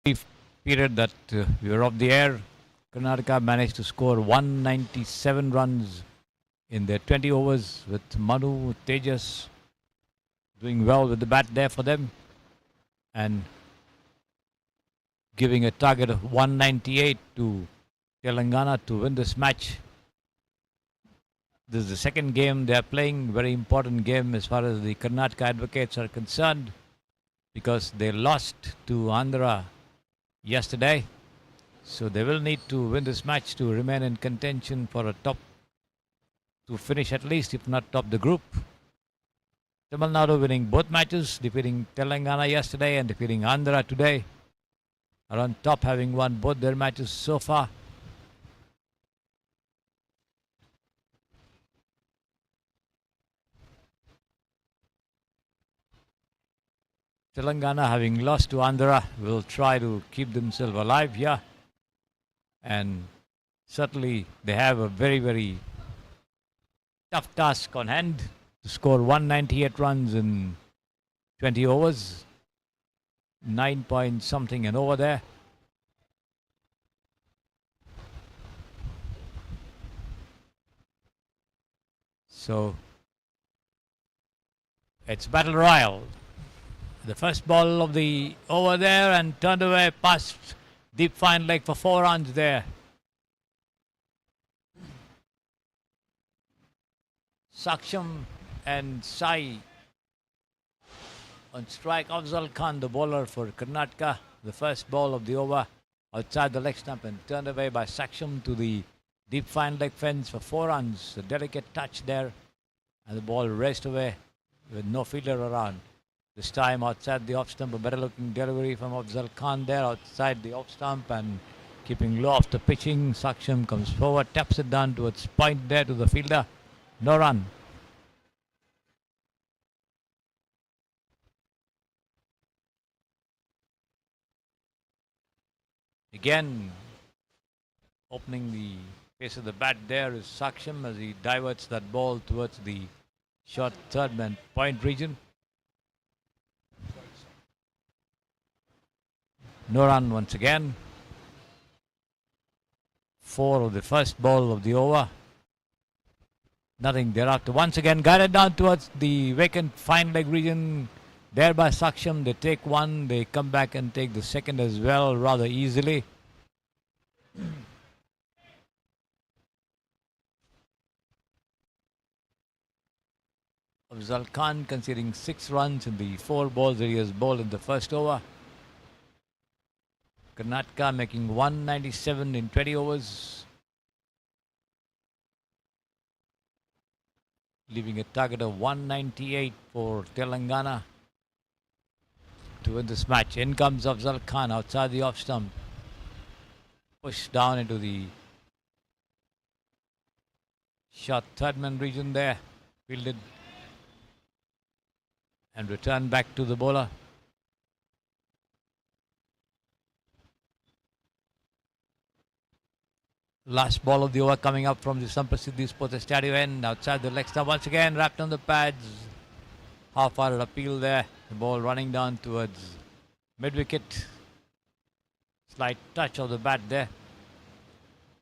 brief period that we were off the air, Karnataka managed to score 197 runs in their 20 overs with Manu Tejas doing well with the bat there for them and giving a target of 198 to Telangana to win this match. This is the second game they are playing, very important game as far as the Karnataka advocates are concerned because they lost to Andhra yesterday. So they will need to win this match to remain in contention for a top, to finish at least, if not top the group. Tamil Nadu winning both matches, defeating Telangana yesterday and defeating Andhra today, are on top, having won both their matches so far. Telangana, having lost to Andhra, will try to keep themselves alive here. And certainly they have a very, very tough task on hand to score 198 runs in 20 overs. 9 point something and over there. So it's battle royal. The first ball of the over there and turned away past deep fine leg for 4 runs there. Saksham and Sai on strike. Afzal Khan, the bowler for Karnataka. The first ball of the over outside the leg stump and turned away by Saksham to the deep fine leg fence for 4 runs. A delicate touch there and the ball raced away with no fielder around. This time outside the off stump, a better looking delivery from Afzal Khan there outside the off stump and keeping low off the pitching. Saksham comes forward, taps it down towards point there to the fielder. No run. Again, opening the face of the bat there is Saksham as he diverts that ball towards the short third man point region. No run once again. 4 of the first ball of the over. Nothing thereafter. Once again guided down towards the vacant fine leg region. There by Saksham. They take one. They come back and take the second as well rather easily. Afzal Khan conceding 6 runs in the 4 balls that he has bowled in the first over. Karnataka making 197 in 20 overs. Leaving a target of 198 for Telangana to win this match. In comes Afzal Khan outside the off stump. Pushed down into the short third man region there. Fielded and returned back to the bowler. Last ball of the over coming up from the Samprasidhi Sports Stadium end. Outside the leg stump once again, wrapped on the pads. Half-hearted appeal there. The ball running down towards mid-wicket. Slight touch of the bat there.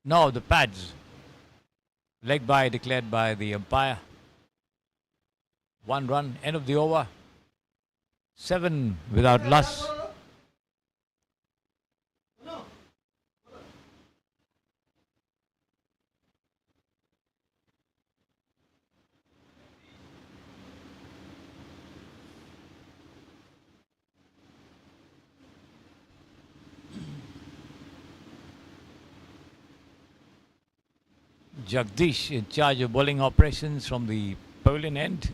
No, the pads. Leg by declared by the umpire. 1 run, end of the over. 7 without loss. Jagdish in charge of bowling operations from the pavilion end.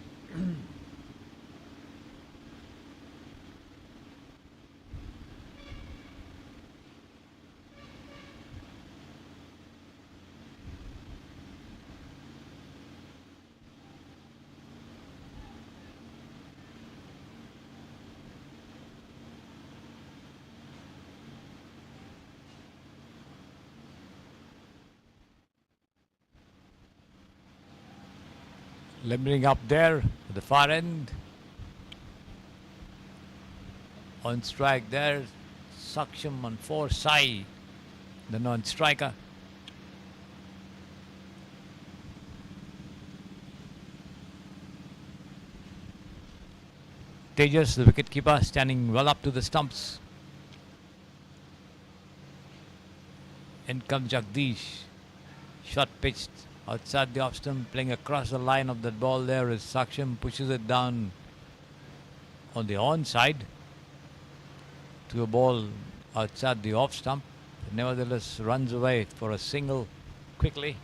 Limbering up there at the far end. On strike there, Saksham on 4. Sai, the non-striker. Tejas, the wicketkeeper, standing well up to the stumps. In comes Jagdish. Shot pitched outside the off stump, playing across the line of that ball there as Saksham pushes it down on the on side to a ball outside the off stump. Nevertheless, runs away for a single quickly.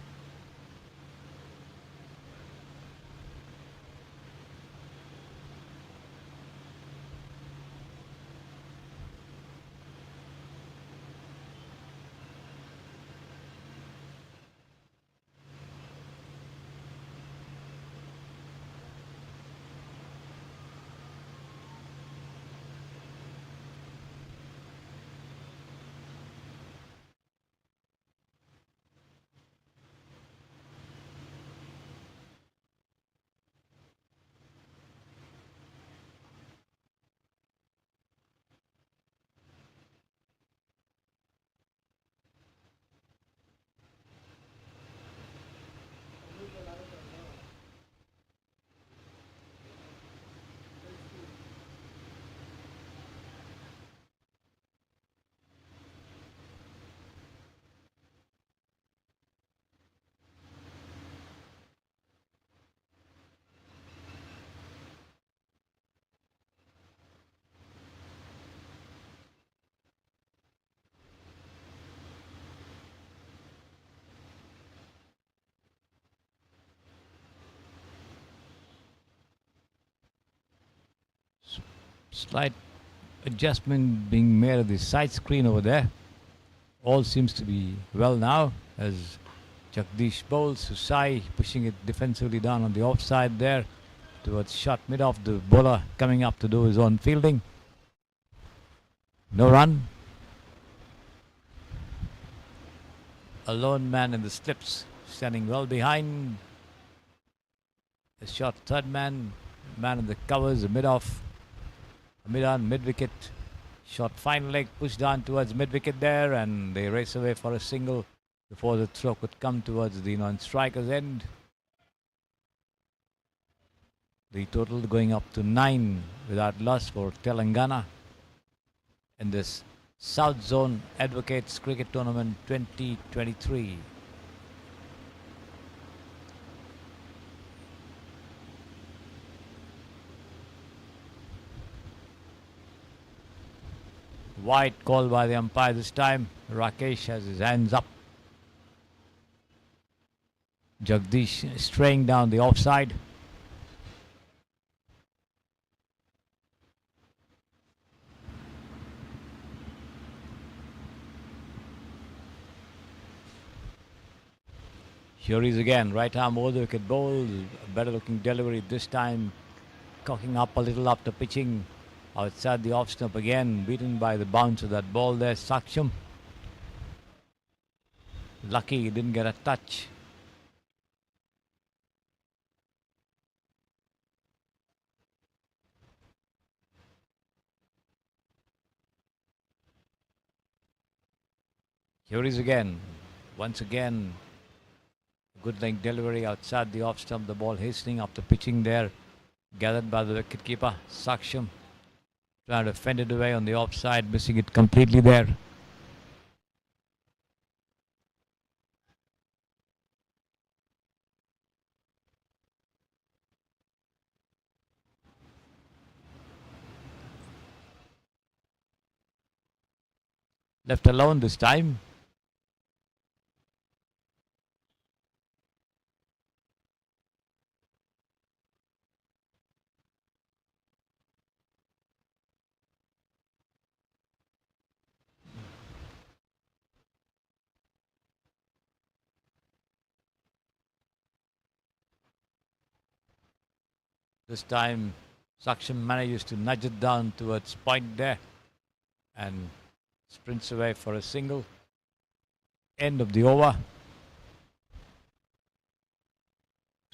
Slight adjustment being made at the side screen over there. All seems to be well now as Jagdish bowls. Sai pushing it defensively down on the offside there towards shot mid off. The bowler coming up to do his own fielding. No run. A lone man in the slips, standing well behind. A shot third man in the covers, a mid off. Mid-on, mid-wicket, shot fine leg, pushed down towards mid-wicket there, and they race away for a single before the throw could come towards the non-striker's end. The total going up to 9 without loss for Telangana in this South Zone Advocates Cricket Tournament 2023. Wide call by the umpire this time. Rakesh has his hands up. Jagdish straying down the offside. Here he is again. Right arm over the wicket bowl. A better looking delivery this time. Cocking up a little after pitching. Outside the off stump again, beaten by the bounce of that ball there. Saksham. Lucky he didn't get a touch. Here he is again. Once again, good length delivery outside the off stump. The ball hastening after pitching there. Gathered by the wicketkeeper, Saksham. Trying to fend it away on the offside, missing it completely there. Left alone this time. This time, Saksham manages to nudge it down towards point there and sprints away for a single. End of the over.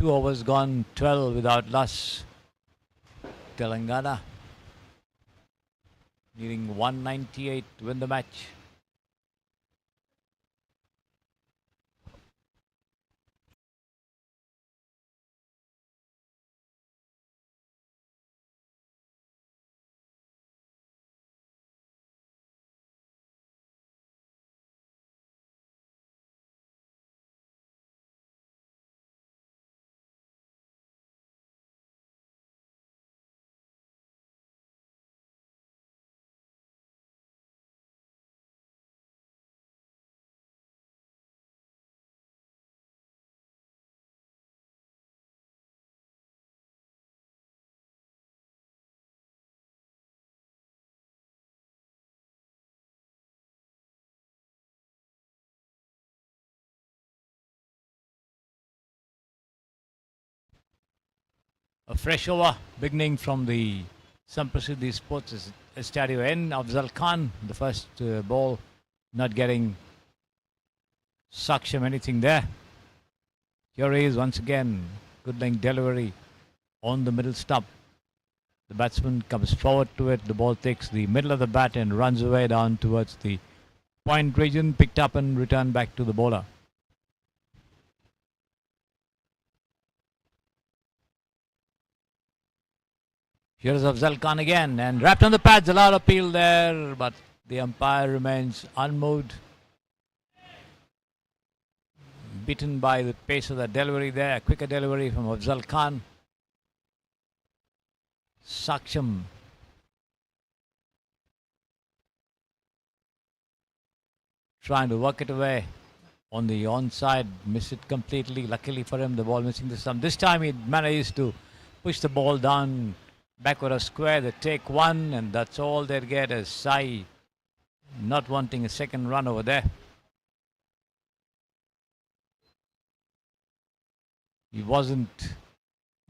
2 overs gone, 12 without loss. Telangana needing 198 to win the match. A fresh over beginning from the Samprasiddhi Sports Estadio N. Afzal Khan, the first ball, not getting Saksham anything there. Here he is once again. Good length delivery on the middle stump. The batsman comes forward to it. The ball takes the middle of the bat and runs away down towards the point region, picked up and returned back to the bowler. Here's Afzal Khan again and wrapped on the pads. A lot of appeal there, but the umpire remains unmoved. Beaten by the pace of the delivery there. A quicker delivery from Afzal Khan. Saksham trying to work it away on the onside. Missed it completely. Luckily for him, the ball missing the stump. This time he managed to push the ball down backward a square. They take one, and that's all they get as Sai not wanting a second run over there. He wasn't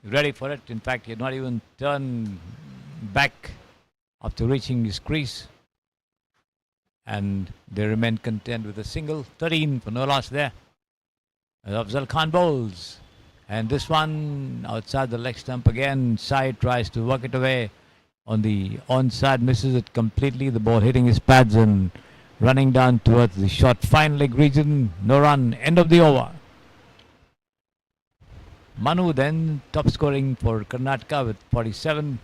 ready for it. In fact, he had not even turned back after reaching his crease. And they remain content with a single. 13 for no loss there. As Afzal Khan bowls. And this one outside the leg stump again. Sai tries to work it away on the onside. Misses it completely. The ball hitting his pads and running down towards the short fine leg region. No run. End of the over. Manu then top scoring for Karnataka with 47.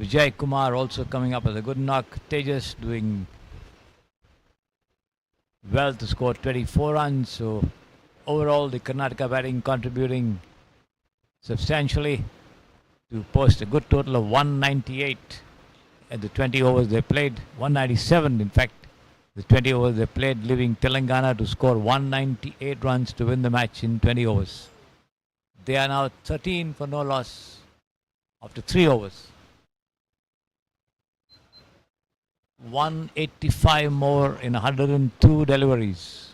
Vijay Kumar also coming up with a good knock. Tejas doing well to score 24 runs. So overall, the Karnataka batting contributing substantially to post a good total of 198 at the 20 overs they played. 197, in fact, the 20 overs they played, leaving Telangana to score 198 runs to win the match in 20 overs. They are now 13 for no loss after 3 overs. 185 more in 102 deliveries.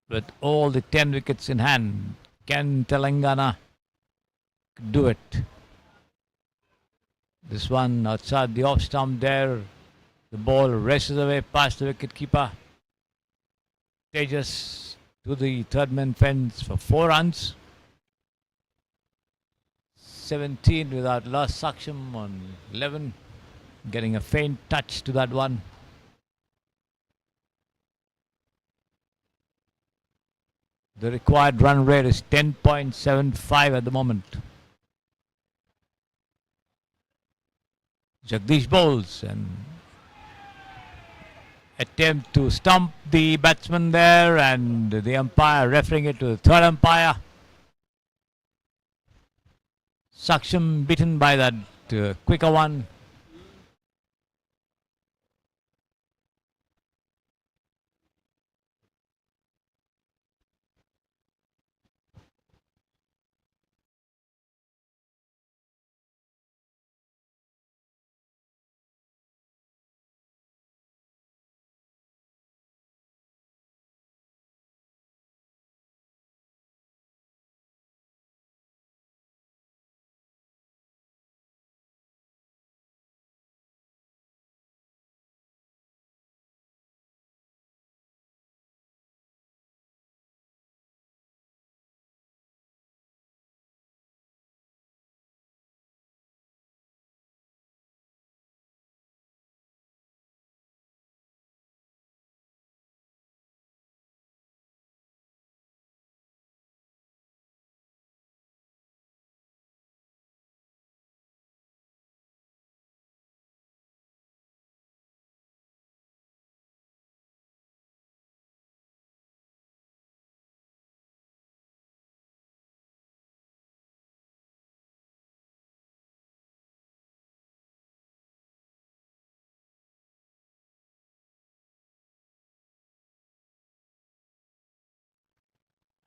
With all the 10 wickets in hand, can Telangana do it? This one outside the off stump there. The ball races away past the wicket keeper. Tejas to the third man fence for 4 runs. 17 without loss. Saksham on 11. Getting a faint touch to that one. The required run rate is 10.75 at the moment. Jagdish bowls and attempt to stump the batsman there, and the umpire referring it to the third umpire. Saksham beaten by that quicker one.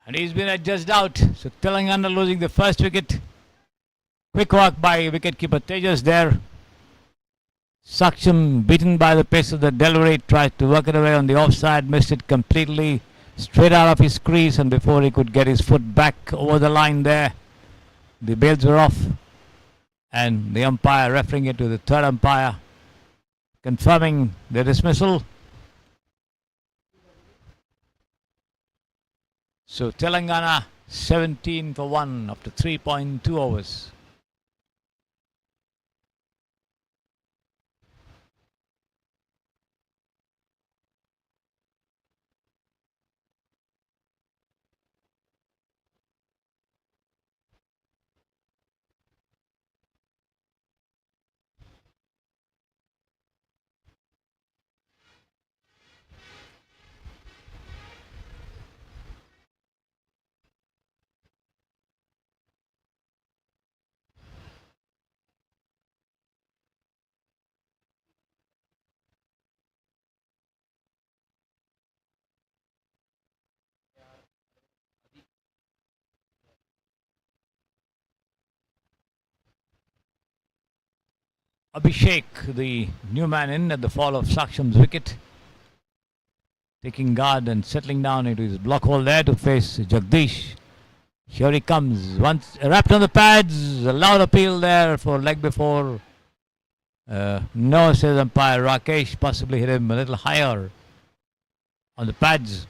And he's been adjusted out. So Telangana losing the first wicket. Quick walk by wicketkeeper Tejas there. Saksham beaten by the pace of the delivery. Tried to work it away on the offside. Missed it completely. Straight out of his crease. And before he could get his foot back over the line there, the bails were off. And the umpire referring it to the third umpire, confirming the dismissal. So Telangana 17 for 1 after 3.2 overs. Abhishek, the new man in at the fall of Saksham's wicket, taking guard and settling down into his block hole there to face Jagdish. Here he comes, once wrapped on the pads, a loud appeal there for leg before. No, says umpire Rakesh, possibly hit him a little higher on the pads.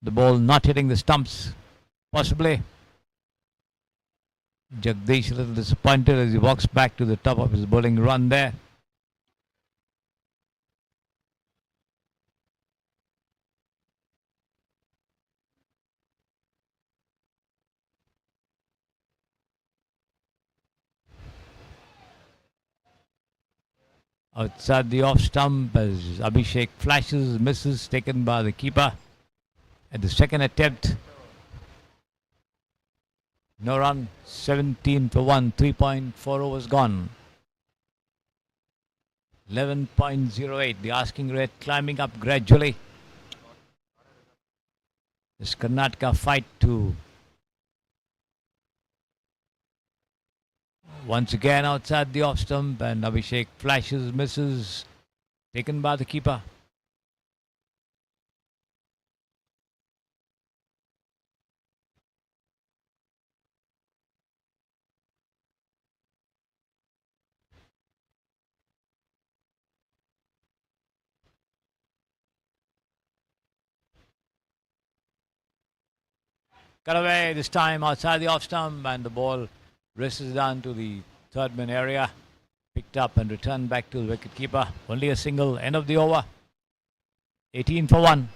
The ball not hitting the stumps, possibly. Jagdish a little disappointed as he walks back to the top of his bowling run there. Outside the off stump as Abhishek flashes, misses, taken by the keeper at the second attempt. No run, 17 for 1, 3.4 overs gone. 11.08, the asking rate climbing up gradually. This Karnataka fight to once again outside the off stump, and Abhishek flashes, misses, taken by the keeper. Cut away this time outside the off stump, and the ball races down to the third man area. Picked up and returned back to the wicket keeper. Only a single, end of the over. 18 for 1.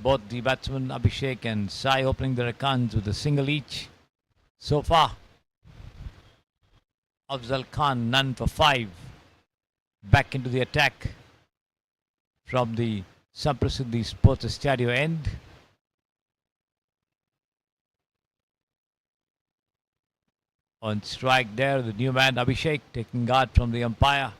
Both the batsmen Abhishek and Sai opening their accounts with a single each. So far, Afzal Khan none for 5. Back into the attack from the Samprasiddhi Sports Stadio end. On strike there, the new man Abhishek taking guard from the umpire.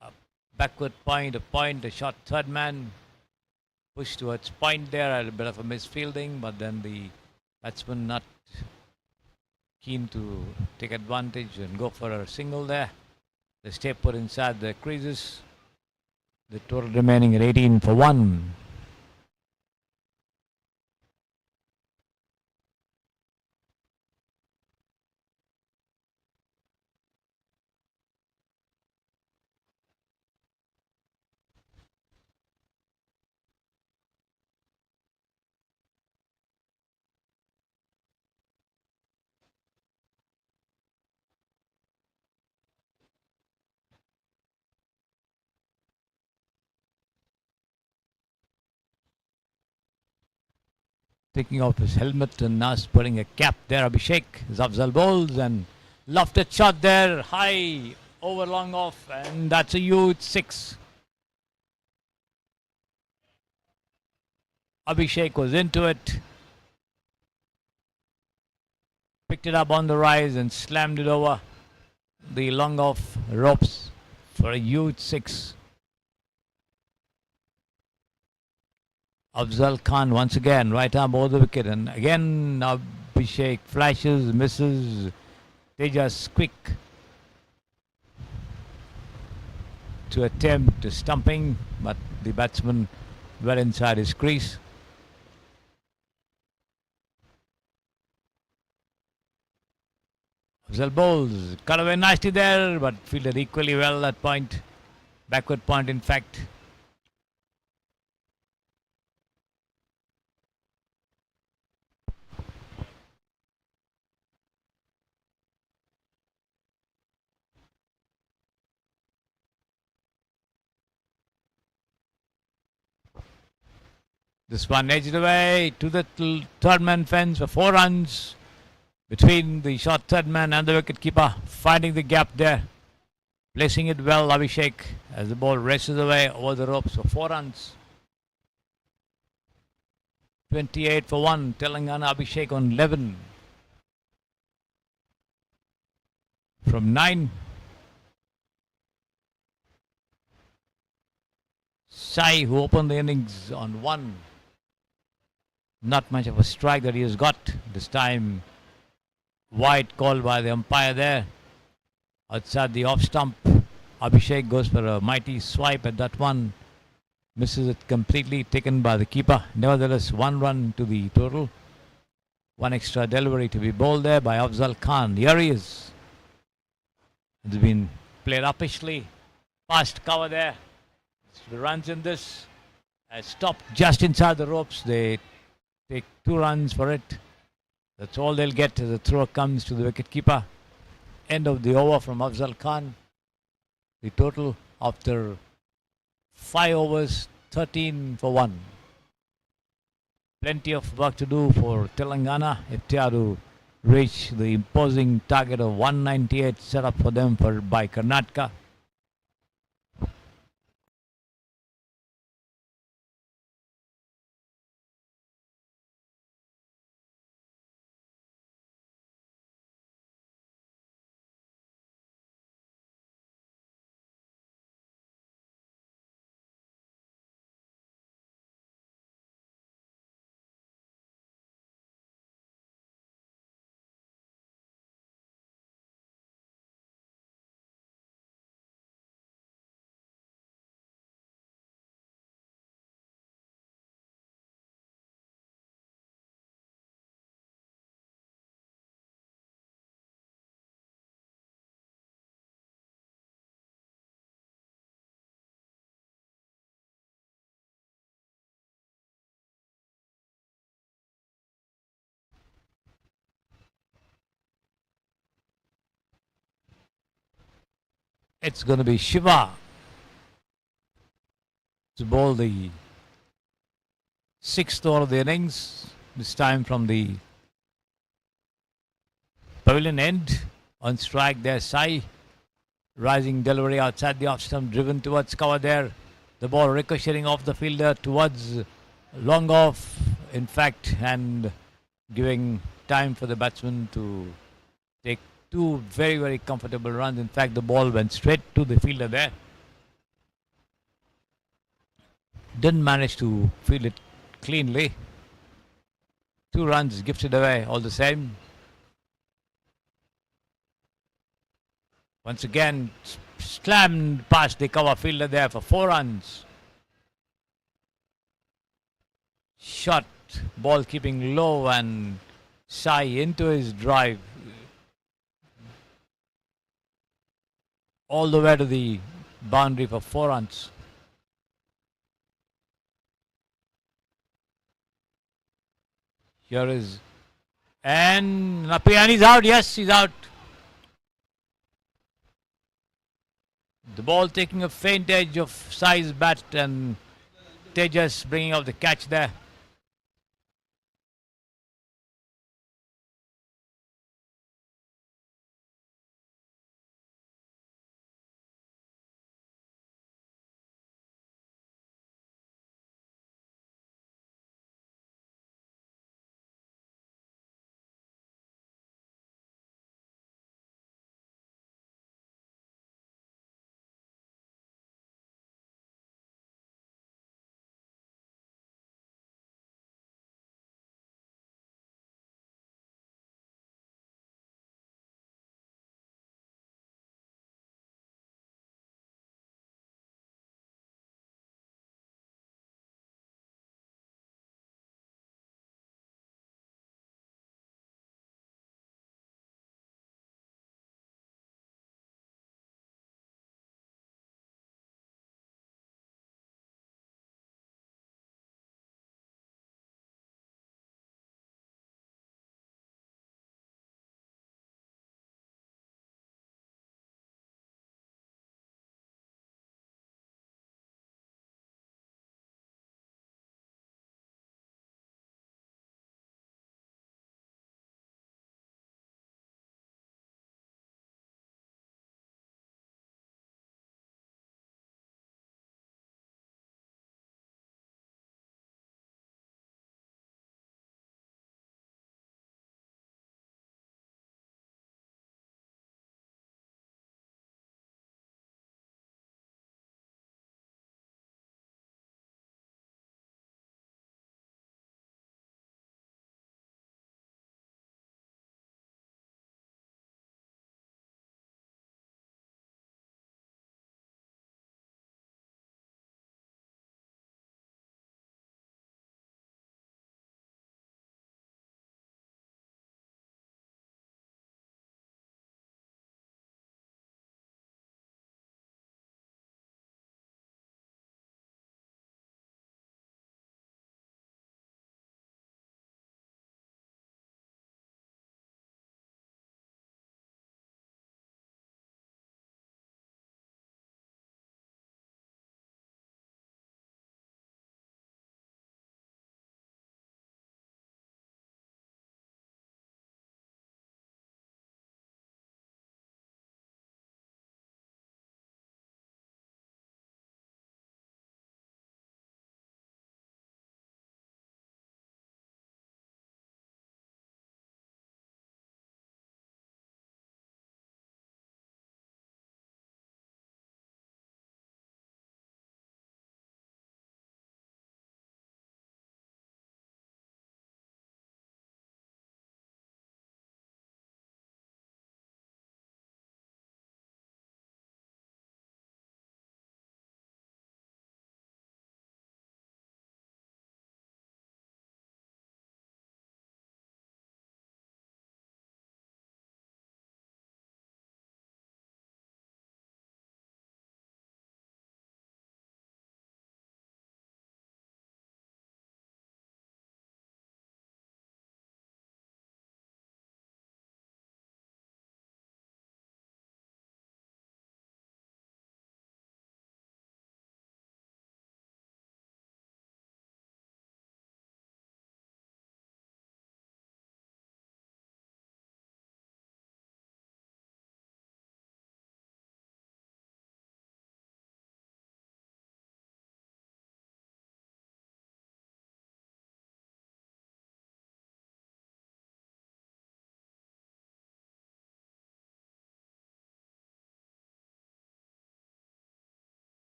A backward point, a shot third man. Push towards point there, a bit of a misfielding, but then the batsman not keen to take advantage and go for a single there. They stay put inside the creases. The total remaining at 18 for 1. Taking off his helmet and now putting a cap there. Abhishek is Afzal bowls and lofted shot there, high over long off, and that's a huge 6. Abhishek was into it. Picked it up on the rise and slammed it over the long off ropes for a huge six. Afzal Khan once again, right arm over the wicket, and again Abhishek flashes, misses. Tejas quick to attempt a stumping, but the batsman well inside his crease. Afzal bowls, cut away nicely there, but fielded equally well at point, backward point in fact. This one edged away to the third man fence for 4 runs between the short third man and the wicket keeper, finding the gap there, placing it well. Abhishek as the ball races away over the ropes for 4 runs. 28 for 1. Telangana. Abhishek on 11 from 9. Sai, who opened the innings on 1. Not much of a strike that he has got this time. Wide call by the umpire there. Outside the off stump, Abhishek goes for a mighty swipe at that one. Misses it completely, taken by the keeper. Nevertheless, 1 run to the total. 1 extra delivery to be bowled there by Afzal Khan. Here he is. It's been played uppishly. Past cover there. The runs in this stopped just inside the ropes. They take 2 runs for it. That's all they'll get as the throw comes to the wicket keeper. End of the over from Afzal Khan. The total after 5 overs, 13 for 1. Plenty of work to do for Telangana if they are to reach the imposing target of 198 set up for them by Karnataka. It's going to be Shiva to bowl the 6th over of the innings. This time from the pavilion end. On strike there, Sai. Rising delivery outside the off stump, driven towards cover there. The ball ricocheting off the fielder towards long off, in fact, and giving time for the batsman to take 2 very, very comfortable runs. In fact, the ball went straight to the fielder there. Didn't manage to field it cleanly. 2 runs gifted away all the same. Once again, slammed past the cover fielder there for 4 runs. Shot, ball keeping low, and Sai into his drive. All the way to the boundary for 4 runs. Here is, and Napiani's out. Yes, he's out. The ball taking a faint edge of Sai's bat, and Tejas bringing out the catch there.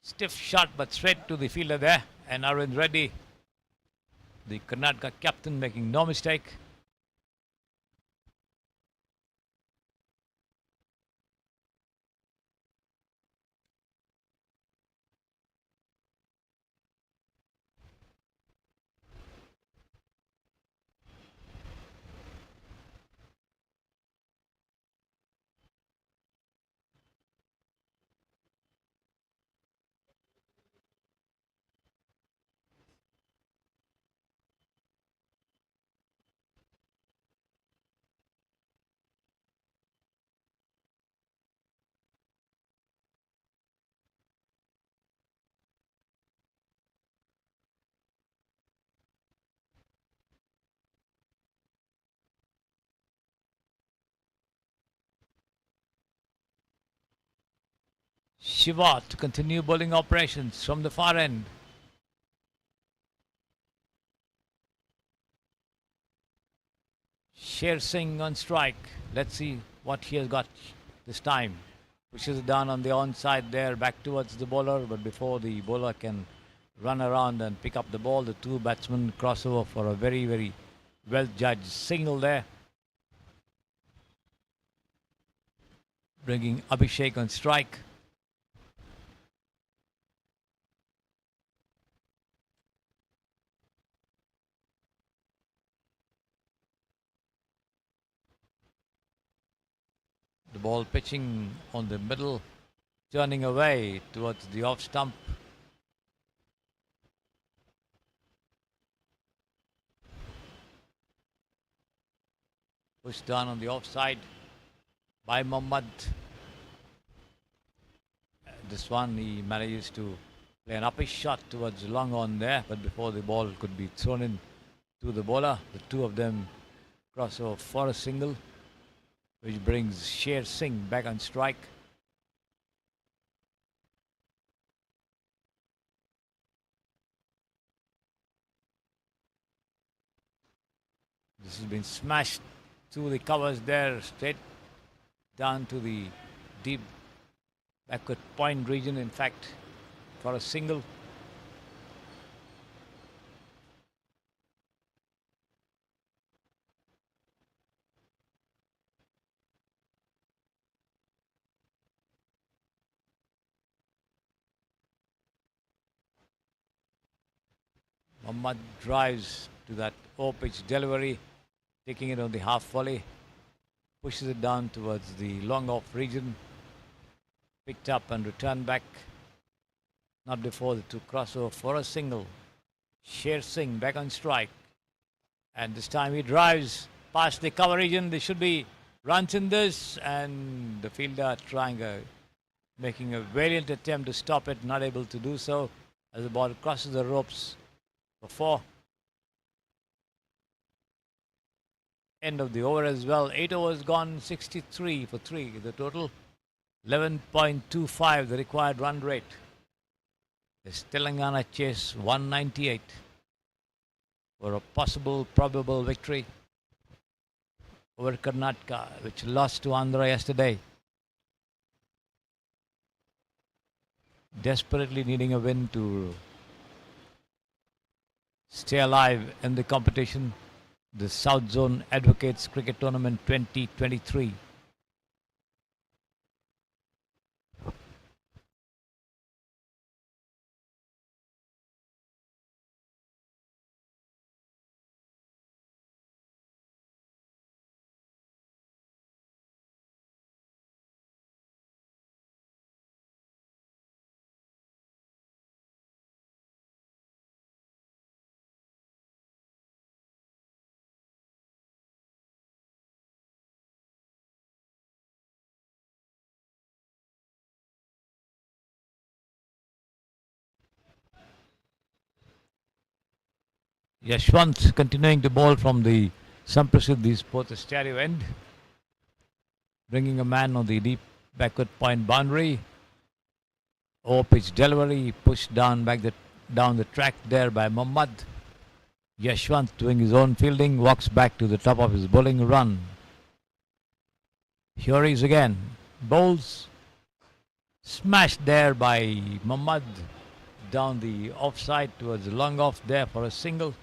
Stiff shot, but straight to the fielder there. And Arvind Reddy, the Karnataka captain, making no mistake. Shiva to continue bowling operations from the far end. Sher Singh on strike. Let's see what he has got this time. Pushes it down on the onside there, back towards the bowler. But before the bowler can run around and pick up the ball, the two batsmen crossover for a very, very well judged single there. Bringing Abhishek on strike. The ball pitching on the middle, turning away towards the off stump. Pushed down on the offside by Mohammad. This one he manages to play an uppish shot towards long on there, but before the ball could be thrown in to the bowler, the two of them cross over for a single, which brings Sher Singh back on strike. This has been smashed through the covers there, straight down to the deep backward point region, in fact, for a single. Mohammad drives to that O-pitch delivery, taking it on the half volley, pushes it down towards the long off region, picked up and returned back. Not before the two cross over for a single. Sher Singh back on strike, and this time he drives past the cover region. There should be runs in this, and the fielder making a valiant attempt to stop it, not able to do so as the ball crosses the ropes for 4. End of the over as well. 8 overs gone, 63 for 3 the total. 11.25 the required run rate. This Telangana chase 198 for a possible probable victory over Karnataka, which lost to Andhra yesterday. Desperately needing a win to stay alive in the competition. The South Zone Advocates Cricket Tournament 2023. Yashwant continuing to bowl from the Samprasidhi Sports Stereo end, bringing a man on the deep backward point boundary. Pitch delivery pushed down down the track there by Mohammad. Yashwant doing his own fielding, walks back to the top of his bowling run. Here he is again, bowls Smashed there by Muhammad down the offside towards the long off there for a single.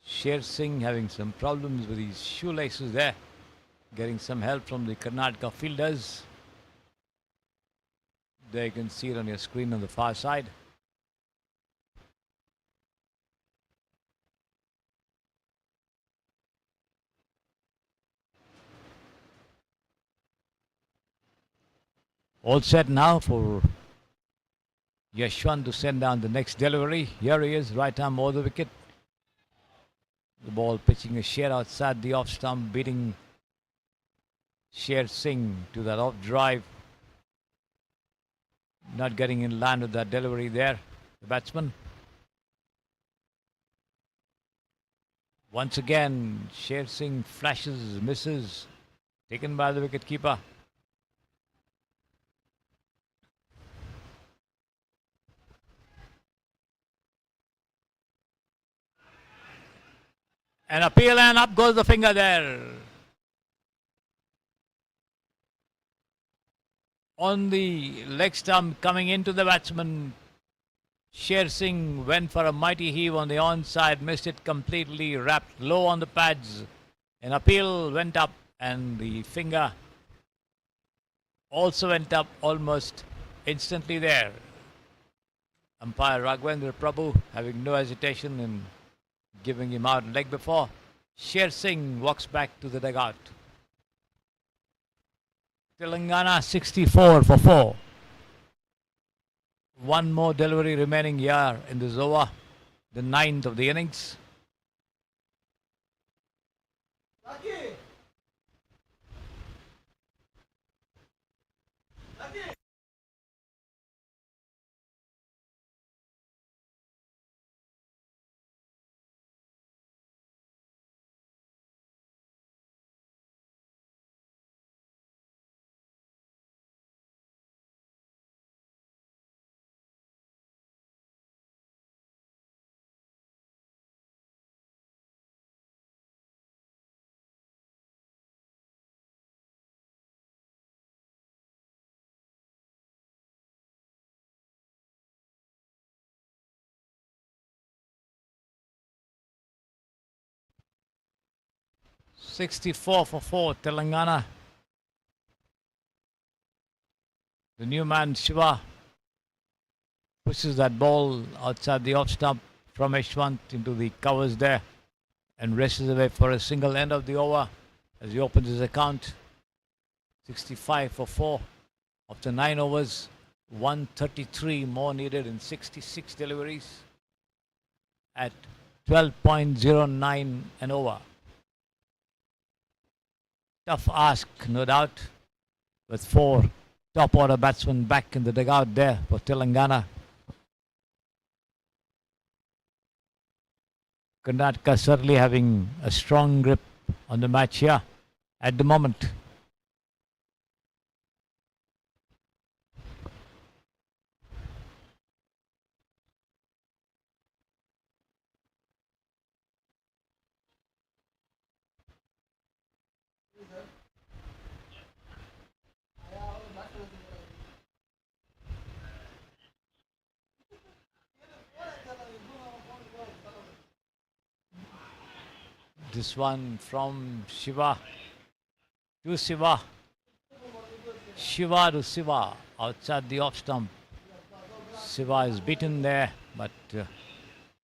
Sher Singh having some problems with his shoelaces there. Getting some help from the Karnataka fielders. There you can see it on your screen on the far side. All set now for Yashwant to send down the next delivery. Here he is, right arm over the wicket. The ball pitching a share outside the off stump, beating Sher Singh to that off drive. Not getting in line with that delivery there, the batsman. Once again, Sher Singh flashes, misses, taken by the wicket keeper. An appeal and up goes the finger there. On the leg stump coming into the batsman, Sher Singh went for a mighty heave on the onside, missed it completely, wrapped low on the pads. An appeal went up and the finger also went up almost instantly there. Umpire Raghvendra Prabhu having no hesitation in giving him out leg before. Sher Singh walks back to the dugout. Telangana 64 for 4. One more delivery remaining here in this over, the 9th of the innings. "64 for 4, Telangana." The new man Shiva pushes that ball outside the off stump from Yashwant into the covers there and races away for a single end of the over as he opens his account. 65 for 4 after 9 overs, 133 more needed in 66 deliveries at 12.09 an over. Tough ask, no doubt, with 4 top order batsmen back in the dugout there for Telangana. Karnataka certainly having a strong grip on the match here at the moment. This one from Shiva to Shiva. Shiva to Shiva outside the off stump. Shiva is beaten there, but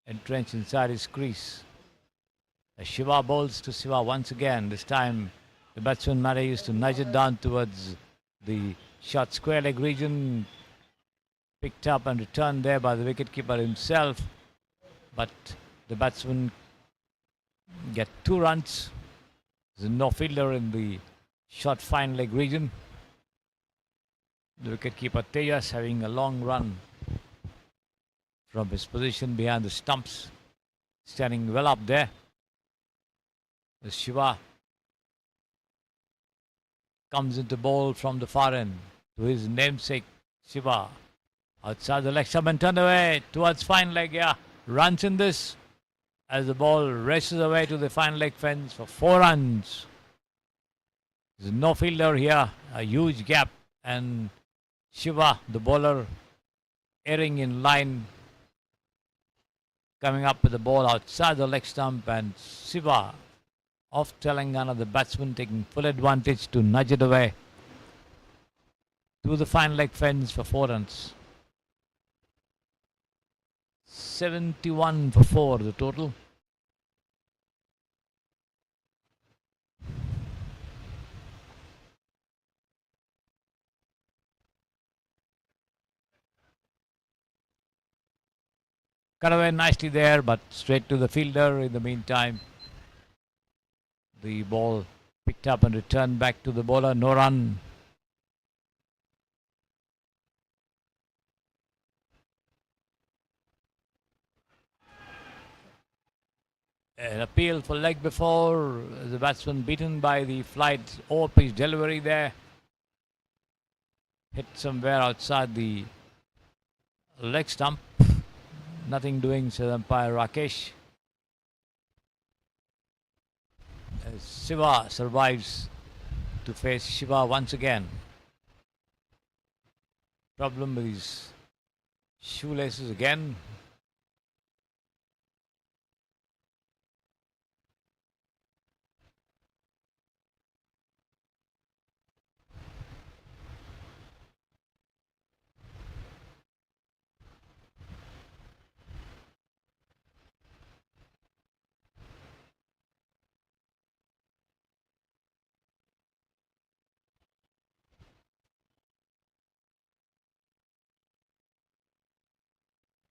entrenched inside his crease. As Shiva bowls to Shiva once again. This time the batsman manages to nudge it down towards the short square leg region. Picked up and returned there by the wicketkeeper himself. But the batsman get 2 runs. There's no fielder in the short fine leg region. The wicketkeeper Tejas having a long run from his position behind the stumps, standing well up there. The Shiva comes into bowl from the far end to his namesake Shiva Outside the leg stump and turned away towards fine leg. Yeah, runs in this as the ball races away to the fine leg fence for 4 runs. There's no fielder here. A huge gap. And Shiva, the bowler, erring in line, coming up with the ball outside the leg stump. And Shiva of Telangana, the batsman, taking full advantage to nudge it away to the fine leg fence for 4 runs. 71 for 4 the total. Cut away nicely there, but straight to the fielder. In the meantime, the ball picked up and returned back to the bowler. No run. An appeal for leg before. The batsman beaten by the flight over-pitch delivery there. Hit somewhere outside the leg stump. Nothing doing, says umpire Rakesh. As Shiva survives to face Shiva once again. Problem with his shoelaces again.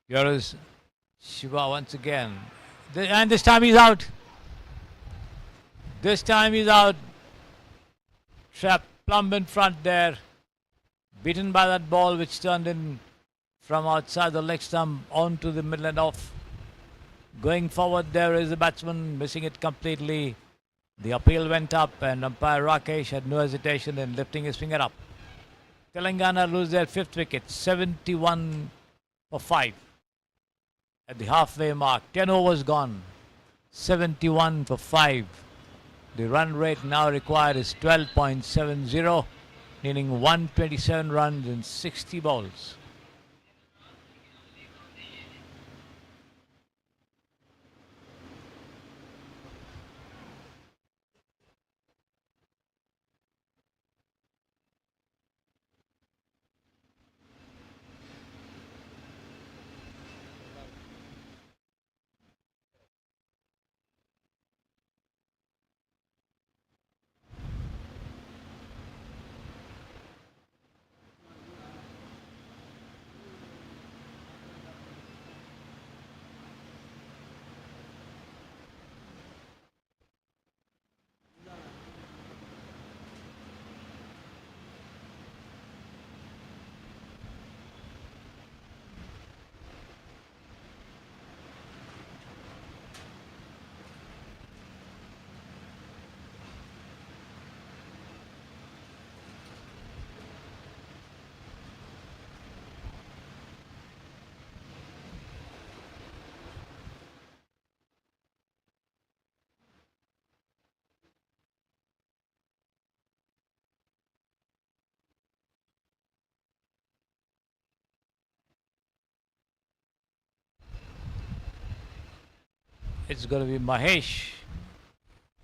Here is Shiva once again. And this time he's out. This time he's out. Trap plumb in front there. Beaten by that ball which turned in from outside the leg stump onto the middle and off. Going forward there is the batsman missing it completely. The appeal went up and umpire Rakesh had no hesitation in lifting his finger up. Telangana lose their 5th wicket. 71 for 5. At the halfway mark, 10 overs gone, 71 for 5. The run rate now required is 12.70, meaning 127 runs in 60 balls. It's going to be Mahesh,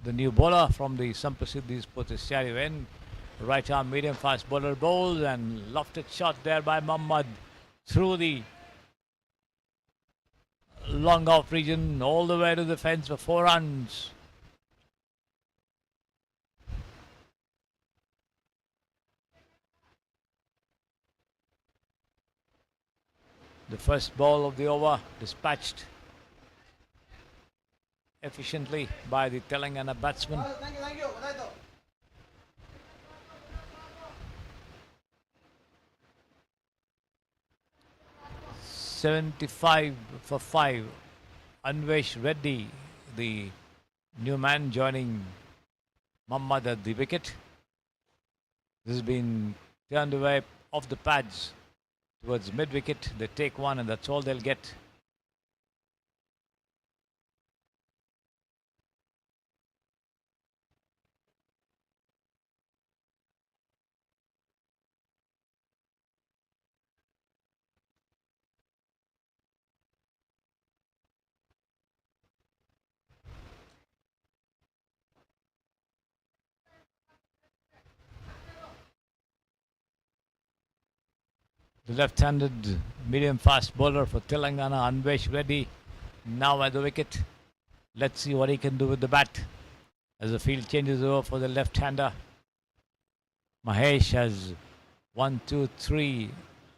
the new bowler from the Sampasidhi Sports Stadium. Right arm medium fast bowler bowls and lofted shot there by Muhammad through the long off region all the way to the fence for 4 runs. The first ball of the over dispatched efficiently by the Telangana batsman. Thank you. 75 for 5. Anvesh Reddy, the new man joining Muhammad at the wicket. This has been turned away off the pads towards mid-wicket. They take one and that's all they'll get. The left-handed medium-fast bowler for Telangana, Anvesh Reddy, now at the wicket. Let's see what he can do with the bat as the field changes over for the left-hander. Mahesh has 1, 2, 3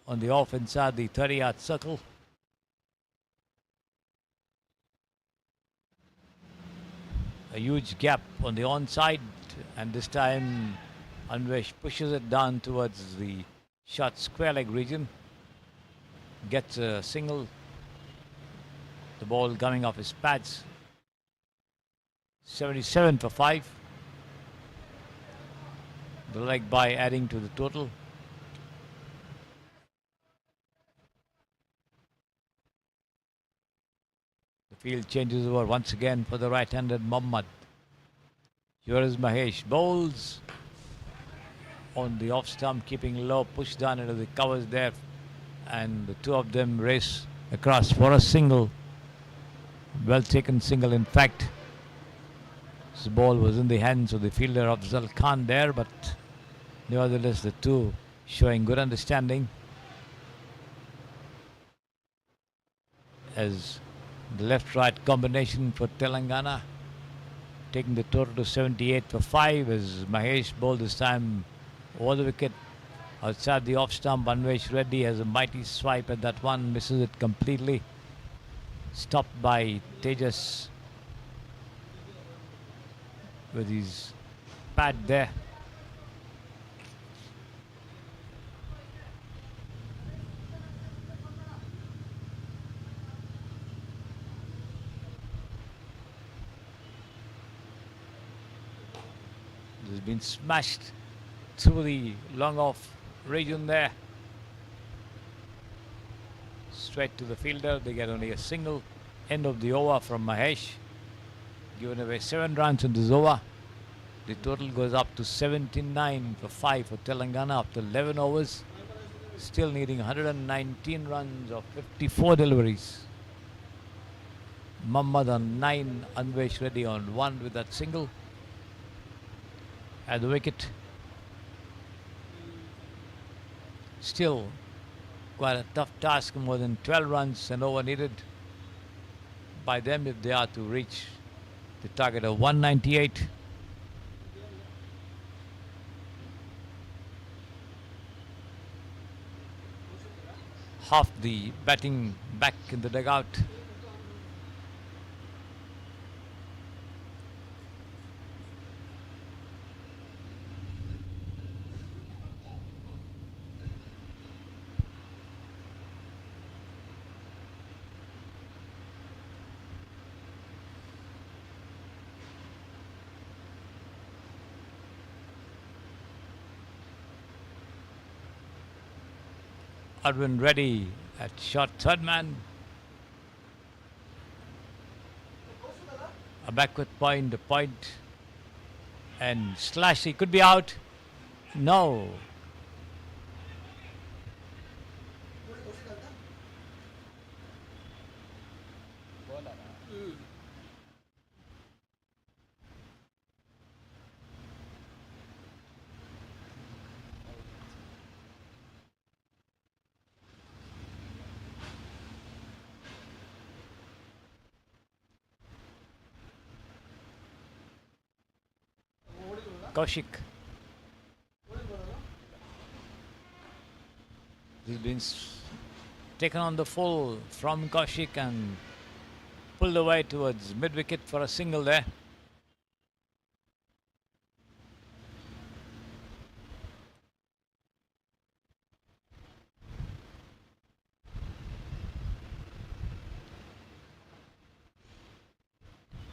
on the off inside the 30-yard circle. A huge gap on the onside, and this time Anvesh pushes it down towards the short square leg region. Gets a single. The ball coming off his pads. 77 for 5. The leg by adding to the total. The field changes over once again for the right-handed Mohammad. Here is Mahesh. Bowls on the off stump, keeping low, push down into the covers there, and the two of them race across for a single. Well taken single, in fact. This ball was in the hands of the fielder Afzal Khan there, but nevertheless the two showing good understanding as the left-right combination for Telangana, taking the total to 78 for 5 as Mahesh bowled this time over the wicket outside the off stump. Anvesh Reddy has a mighty swipe at that one, misses it completely. Stopped by Tejas with his pad there. This has been smashed through the long off region there. Straight to the fielder. They get only a single. End of the over from Mahesh. Given away 7 runs in this over. The total goes up to 79 for 5 for Telangana after 11 overs. Still needing 119 runs of 54 deliveries. Mohammad on 9, Anvesh Reddy on 1 with that single. At the wicket. Still quite a tough task, more than 12 runs and over needed by them if they are to reach the target of 198. Half the batting back in the dugout. Arvind Reddy at short third man. A backward point, a point, and slash. He could be out. No. Kaushik. This has been taken on the full from Kaushik and pulled away towards mid-wicket for a single there.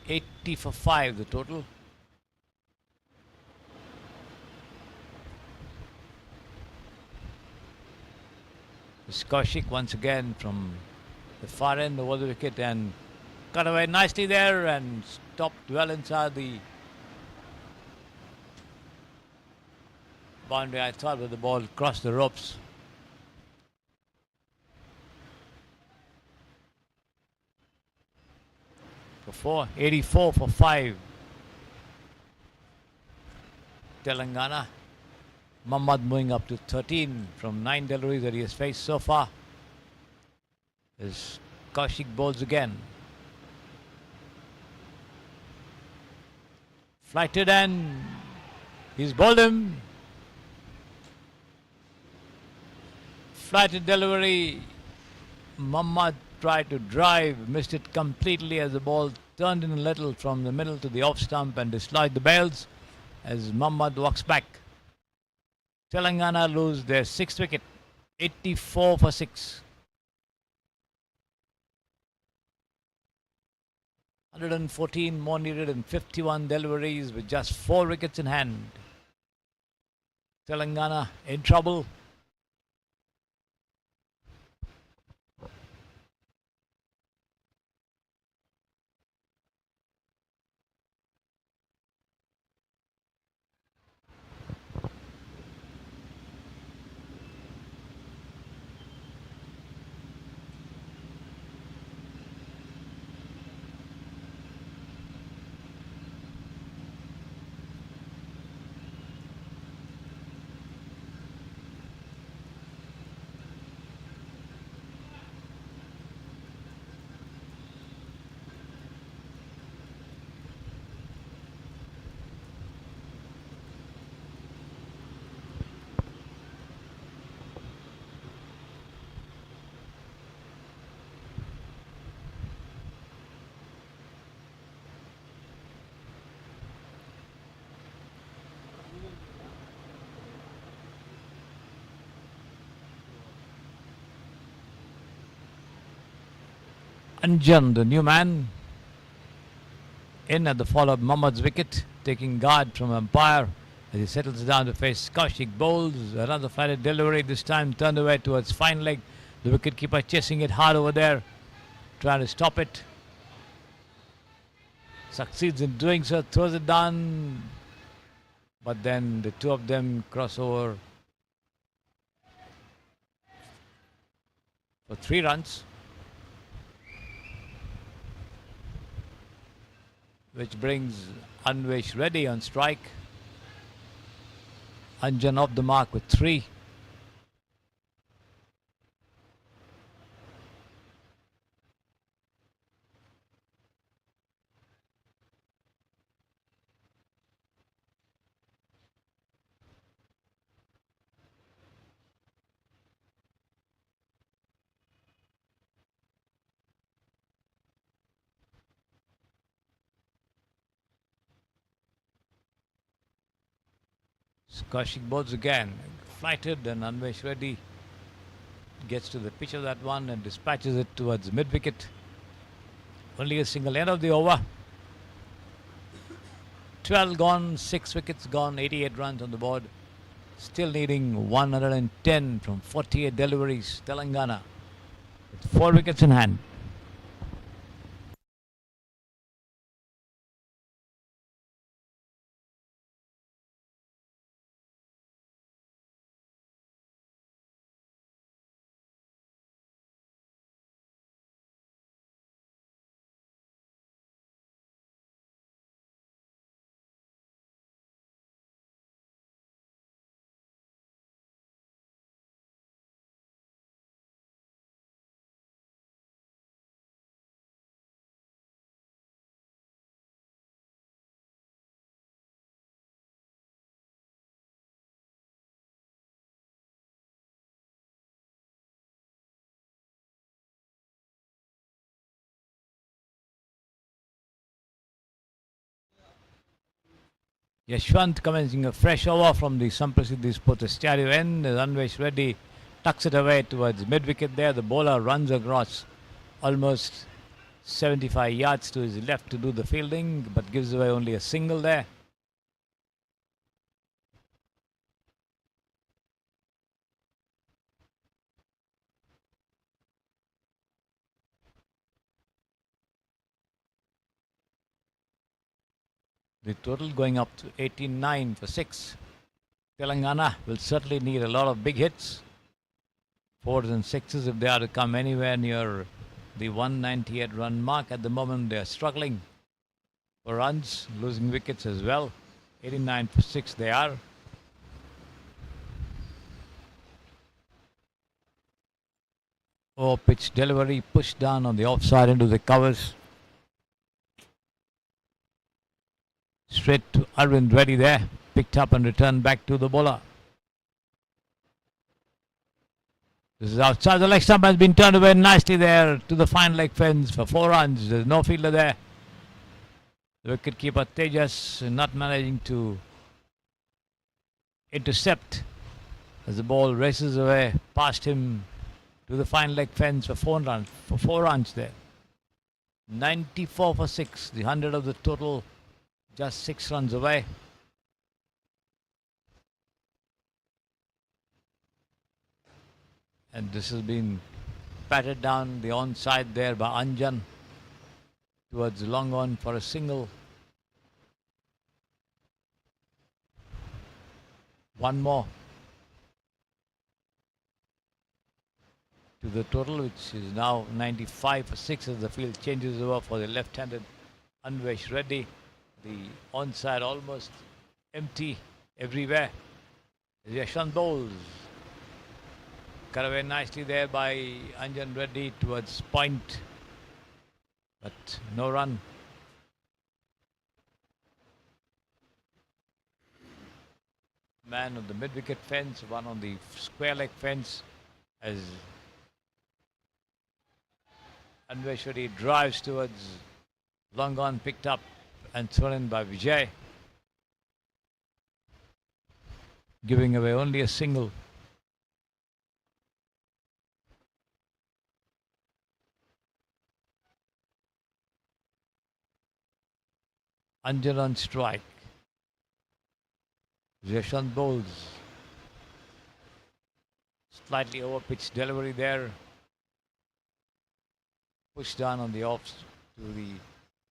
$80 for 5 the total. It's Kaushik once again from the far end over the wicket and cut away nicely there and stopped well inside the boundary. I thought with the ball crossed the ropes. For 4, 84 for 5. Telangana. Mohammad moving up to 13 from 9 deliveries that he has faced so far. As Kaushik bowls again. Flighted and he's bowled him. Flighted delivery. Mohammad tried to drive, missed it completely as the ball turned in a little from the middle to the off stump and dislodged the bails as Mohammad walks back. Telangana lose their 6th wicket, 84 for 6. 114 more needed and 51 deliveries with just 4 wickets in hand. Telangana in trouble. Anjan, the new man, in at the fall of Mohammad's wicket, taking guard from umpire as he settles down to face Kaushik. Bowls another flighted delivery, this time turned away towards fine leg. The wicketkeeper chasing it hard over there, trying to stop it. Succeeds in doing so, throws it down, but then the two of them cross over for 3 runs. Which brings Anvesh Reddy on strike. Anjan off the mark with 3. Kaushik bowls again, flighted, and Anvesh Reddy gets to the pitch of that one and dispatches it towards mid-wicket. Only a single end of the over. 12 gone, 6 wickets gone, 88 runs on the board. Still needing 110 from 48 deliveries. Telangana with 4 wickets in hand. Yashwant commencing a fresh over from the Samprasidhi Sports Stadium end as Anvesh Reddy tucks it away towards mid-wicket there. The bowler runs across almost 75 yards to his left to do the fielding, but gives away only a single there. The total going up to 89 for 6. Telangana will certainly need a lot of big hits. 4s and 6s if they are to come anywhere near the 198 run mark. At the moment, they are struggling for runs, losing wickets as well. 89 for 6 they are. Oh, pitch delivery pushed down on the offside into the covers. Straight to Arvind Reddy there. Picked up and returned back to the bowler. This is outside. The leg stump has been turned away nicely there to the fine leg fence for 4 runs. There's no fielder there. The wicketkeeper Tejas not managing to intercept as the ball races away past him to the fine leg fence for 4 runs. For 4 runs there. 94 for 6. The 100 of the total, just 6 runs away. And this has been patted down the onside there by Anjan towards long on for a single. One more to the total, which is now 95 for 6 as the field changes over for the left-handed Anvesh Reddy. The onside almost empty everywhere. Yashant bowls. Cut away nicely there by Anjan Reddy towards point, but no run. Man on the mid-wicket fence, one on the square leg fence as Anvesh Reddy drives towards long on, picked up and thrown in by Vijay, giving away only a single. Anjan on strike. Yashant bowls. Slightly over pitch delivery there. Pushed down on the off to the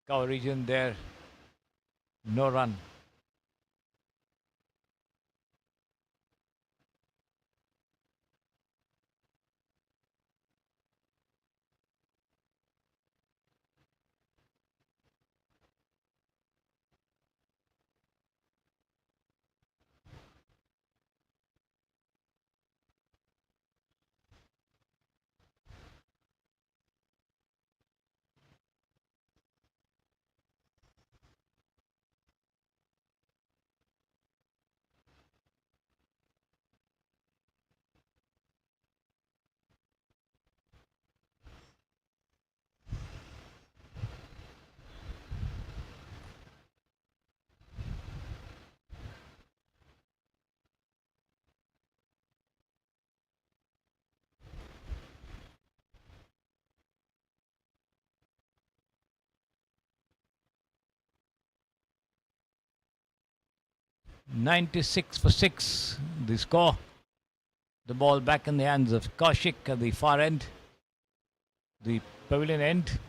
cover region there. No run. "96 for 6 the score. The ball back in the hands of Kaushik at the far end, the pavilion end.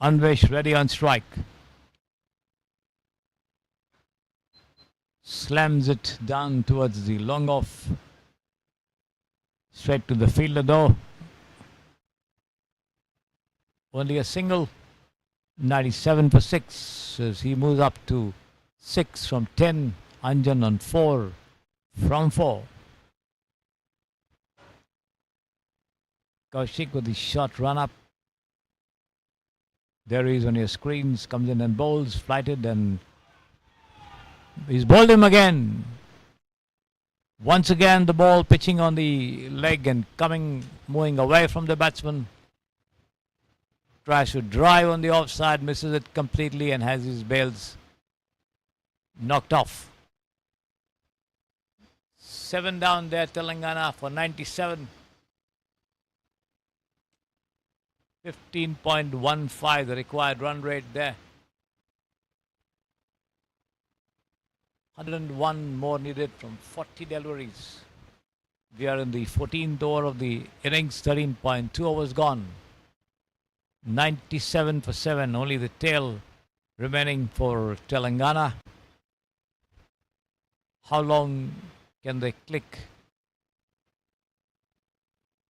Anvesh Reddy on strike. Slams it down towards the long off. Straight to the fielder though. Only a single. 97 for 6 as he moves up to 6 from 10. Anjan on 4 from 4. Kaushik with the short run up. There he is on your screens. Comes in and bowls. Flighted and he's bowled him again. Once again the ball pitching on the leg and moving away from the batsman. Tries to drive on the offside, misses it completely and has his bails knocked off. 7 down there, Telangana for 97. 15.15 the required run rate there. 101 more needed from 40 deliveries. We are in the 14th over of the innings, 13.2 overs gone. 97 for 7, only the tail remaining for Telangana. How long can they click?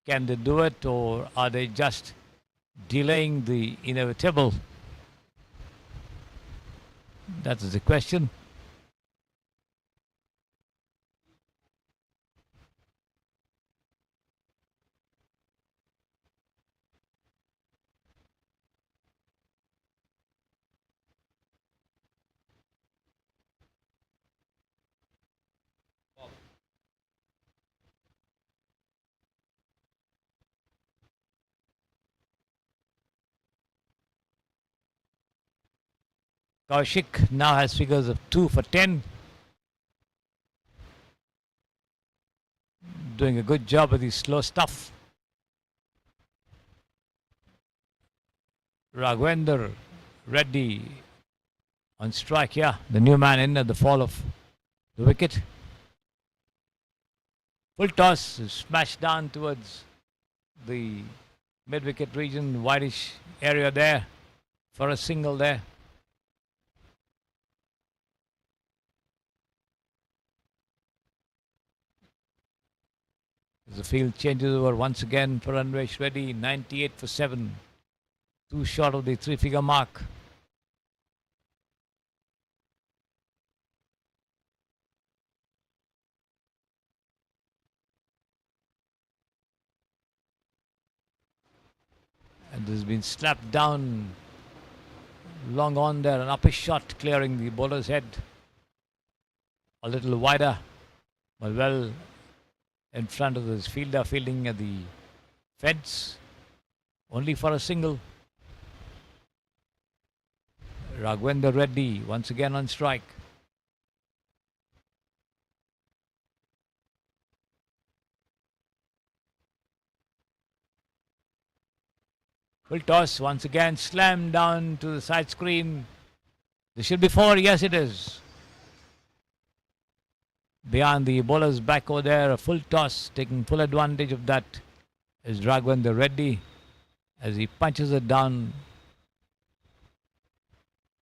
Can they do it, or are they just delaying the inevitable? That is the question. Kaushik now has figures of 2 for 10. Doing a good job with his slow stuff. Raghavendra Reddy on strike. Yeah, the new man in at the fall of the wicket. Full toss is smashed down towards the mid-wicket region, whitish area there for a single there. As the field changes over once again for Anvesh Reddy, 98 for 7. Too short of the three-figure mark. And this has been slapped down long on there. An upper shot clearing the bowler's head. A little wider, but well in front of this fielder fielding at the fence. Only for a single. Raghavendra Reddy once again on strike. Full toss once again slammed down to the side screen. This should be 4. Yes, it is. Behind the bowler's back over there, a full toss, taking full advantage of that is Raghavendra Reddy as he punches it down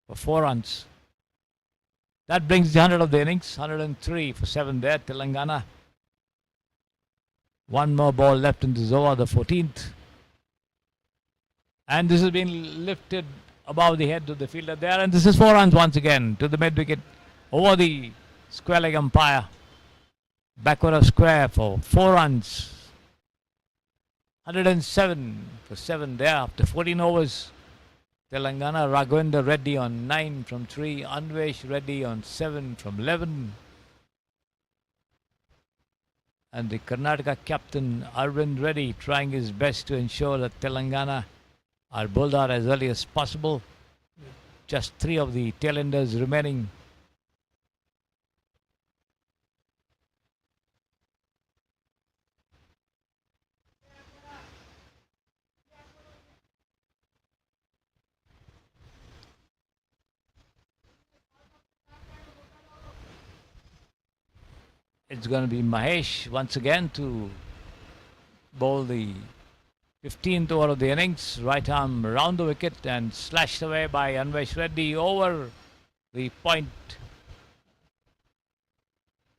for 4 runs. That brings the 100 of the innings, 103 for 7 there, Telangana. One more ball left in this over, the 14th. And this has been lifted above the head of the fielder there, and this is 4 runs once again to the mid-wicket over the square leg umpire. Backward of square for 4 runs. 107 for 7 there after 14 overs. Telangana, Raghavendra Reddy on 9 from 3. Anvesh Reddy on 7 from 11. And the Karnataka captain Arvind Reddy trying his best to ensure that Telangana are bowled out as early as possible. Just 3 of the tailenders remaining. It's going to be Mahesh once again to bowl the 15th over of the innings. Right arm round the wicket and slashed away by Anvesh Reddy over the point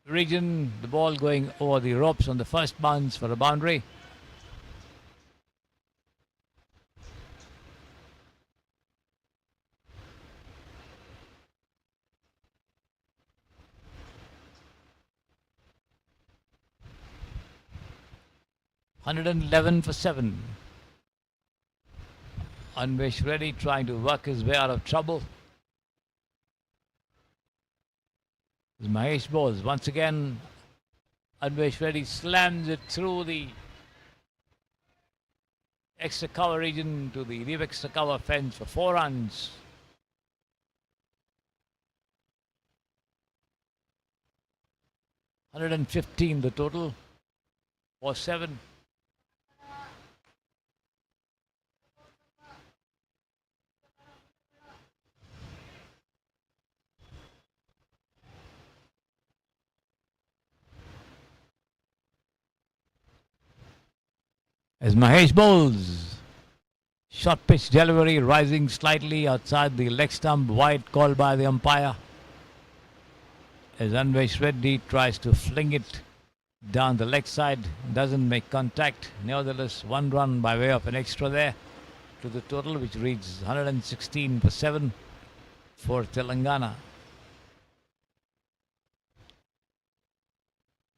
region. The ball going over the ropes on the first bounce for a boundary. $111 for 7. Anvesh Reddy trying to work his way out of trouble. As Mahesh bowls once again. Anvesh Reddy slams it through the extra cover region to the leave extra cover fence for 4 runs. $115 the total for 7. as Mahesh bowls. Short pitch delivery rising slightly outside the leg stump, wide called by the umpire. As Anvesh Reddy tries to fling it down the leg side, doesn't make contact. Nevertheless, 1 run by way of an extra there to the total, which reads 116 for 7 for Telangana.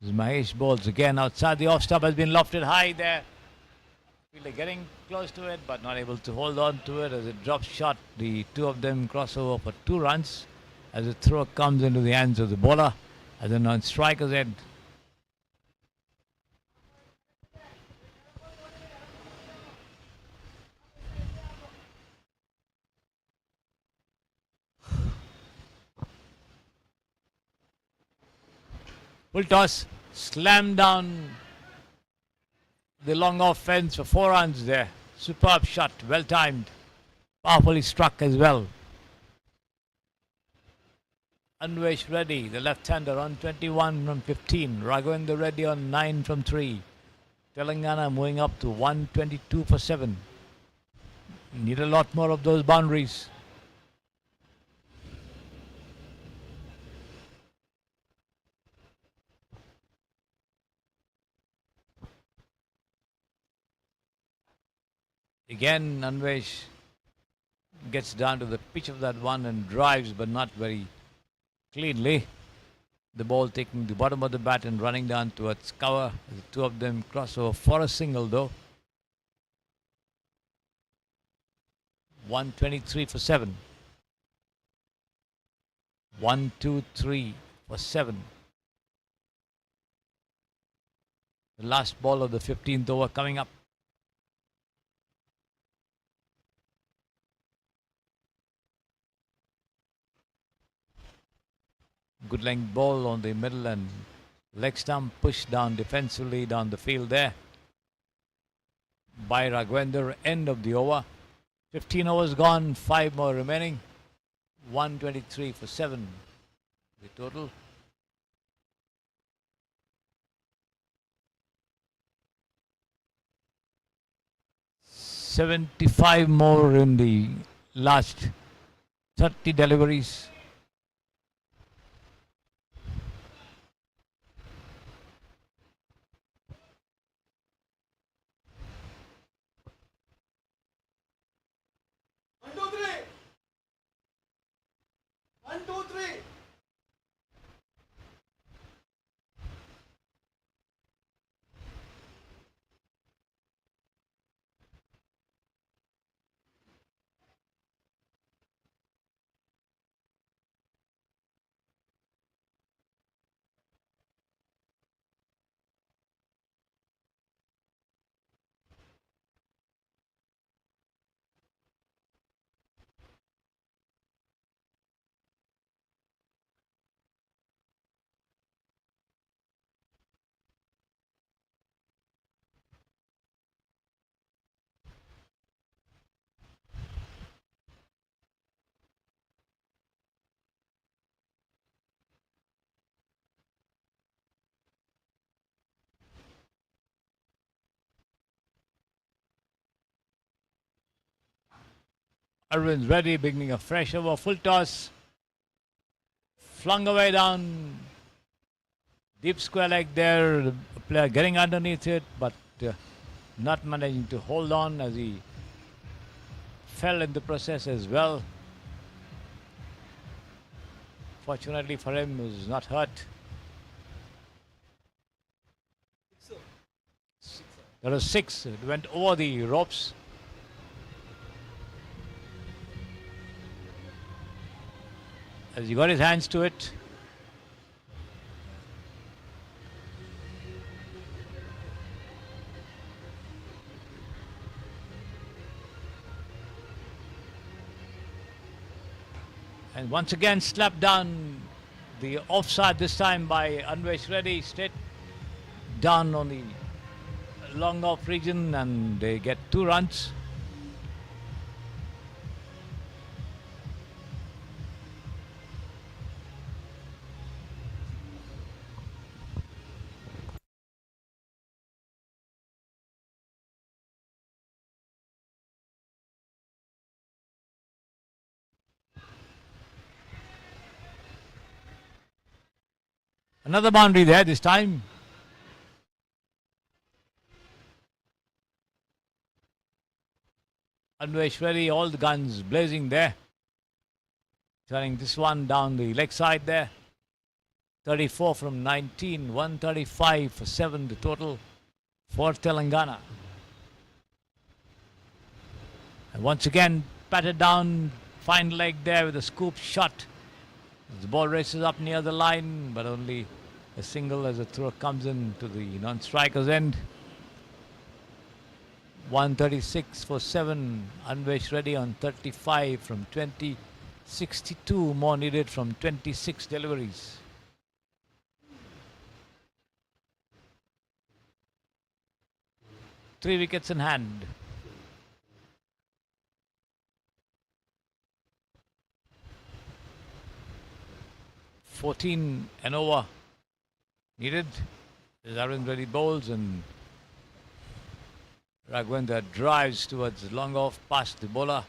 As Mahesh bowls again outside the off stump, has been lofted high there. Fielder getting close to it, but not able to hold on to it as it drops short. The two of them cross over for 2 runs as the throw comes into the hands of the bowler as a non-striker's end. Full toss, slam down the long off fence for 4 runs there. Superb shot, well timed, powerfully struck as well. Anvesh Reddy, the left-hander, on 21 from 15. Raghavendra Reddy on 9 from 3. Telangana moving up to 122 for 7. Need a lot more of those boundaries. Again, Anvesh gets down to the pitch of that one and drives, but not very cleanly. The ball taking the bottom of the bat and running down towards cover. The two of them cross over for a single though. 123 for 7. 1, 2, 3 for 7. The last ball of the 15th over coming up. Good length ball on the middle and leg stump, pushed down defensively down the field there by Raghavendra. End of the over. 15 overs gone, 5 more remaining. 123 for 7 the total. $75 more in the last 30 deliveries. Arvind Reddy beginning a fresh over, full toss, flung away down, deep square leg there, the player getting underneath it, but not managing to hold on as he fell in the process as well. Fortunately for him, he was not hurt. That was 6, it went over the ropes. As he got his hands to it. And once again slapped down the offside, this time by Anvesh Reddy, straight down on the long off region, and they get 2 runs. Another boundary there this time. Anvesh Reddy, all the guns blazing there. Turning this one down the leg side there. 34 from 19, 135 for 7 the total for Telangana. And once again, batted down, fine leg there with a scoop shot. The ball races up near the line, but only a single as the throw comes in to the non-striker's end. 136 for 7. Anvesh Reddy on 35 from 20. 62 more needed from 26 deliveries. Three wickets in hand. $14 and over needed as Arvind Reddy bowls and Raghavendra drives towards long off past the bowler.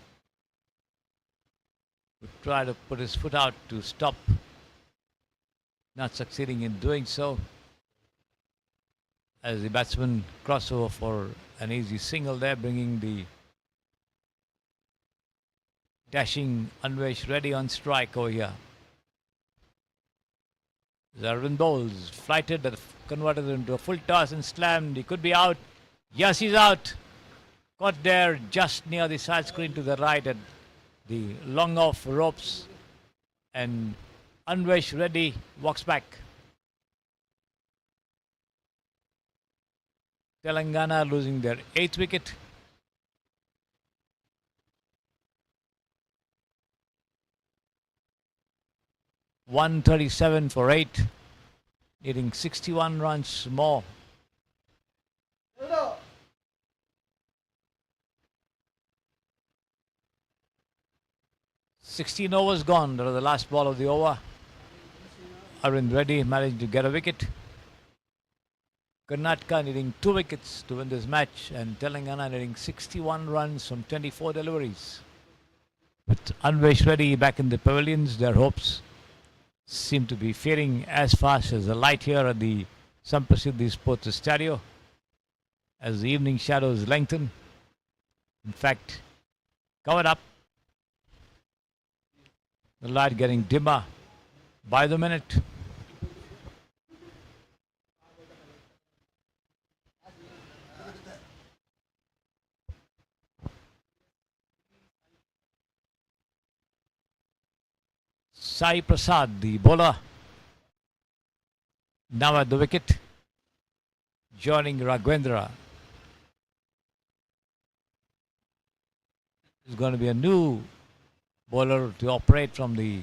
Would try to put his foot out to stop, not succeeding in doing so. As the batsman crossover for an easy single there, bringing the dashing Anvesh Reddy on strike over here. Arvind bowls, flighted, converted into a full toss and slammed. He could be out. Yes, he's out. Caught there just near the side screen to the right at the long off ropes. And Anvesh Reddy walks back. Telangana losing their 8th wicket. $137 for 8, needing 61 runs more. Hello. 16 overs gone. That was the last ball of the over. Arvind Reddy managed to get a wicket. Karnataka needing 2 wickets to win this match, and Telangana needing 61 runs from 24 deliveries. With Anvesh Reddy back in the pavilions, their hopes seem to be fading as fast as the light here at the Samprasiddhi Sports Stadio as the evening shadows lengthen. In fact, covered up. The light getting dimmer by the minute. Sai Prasad, the bowler, now at the wicket, joining Raghavendra. There's going to be a new bowler to operate from the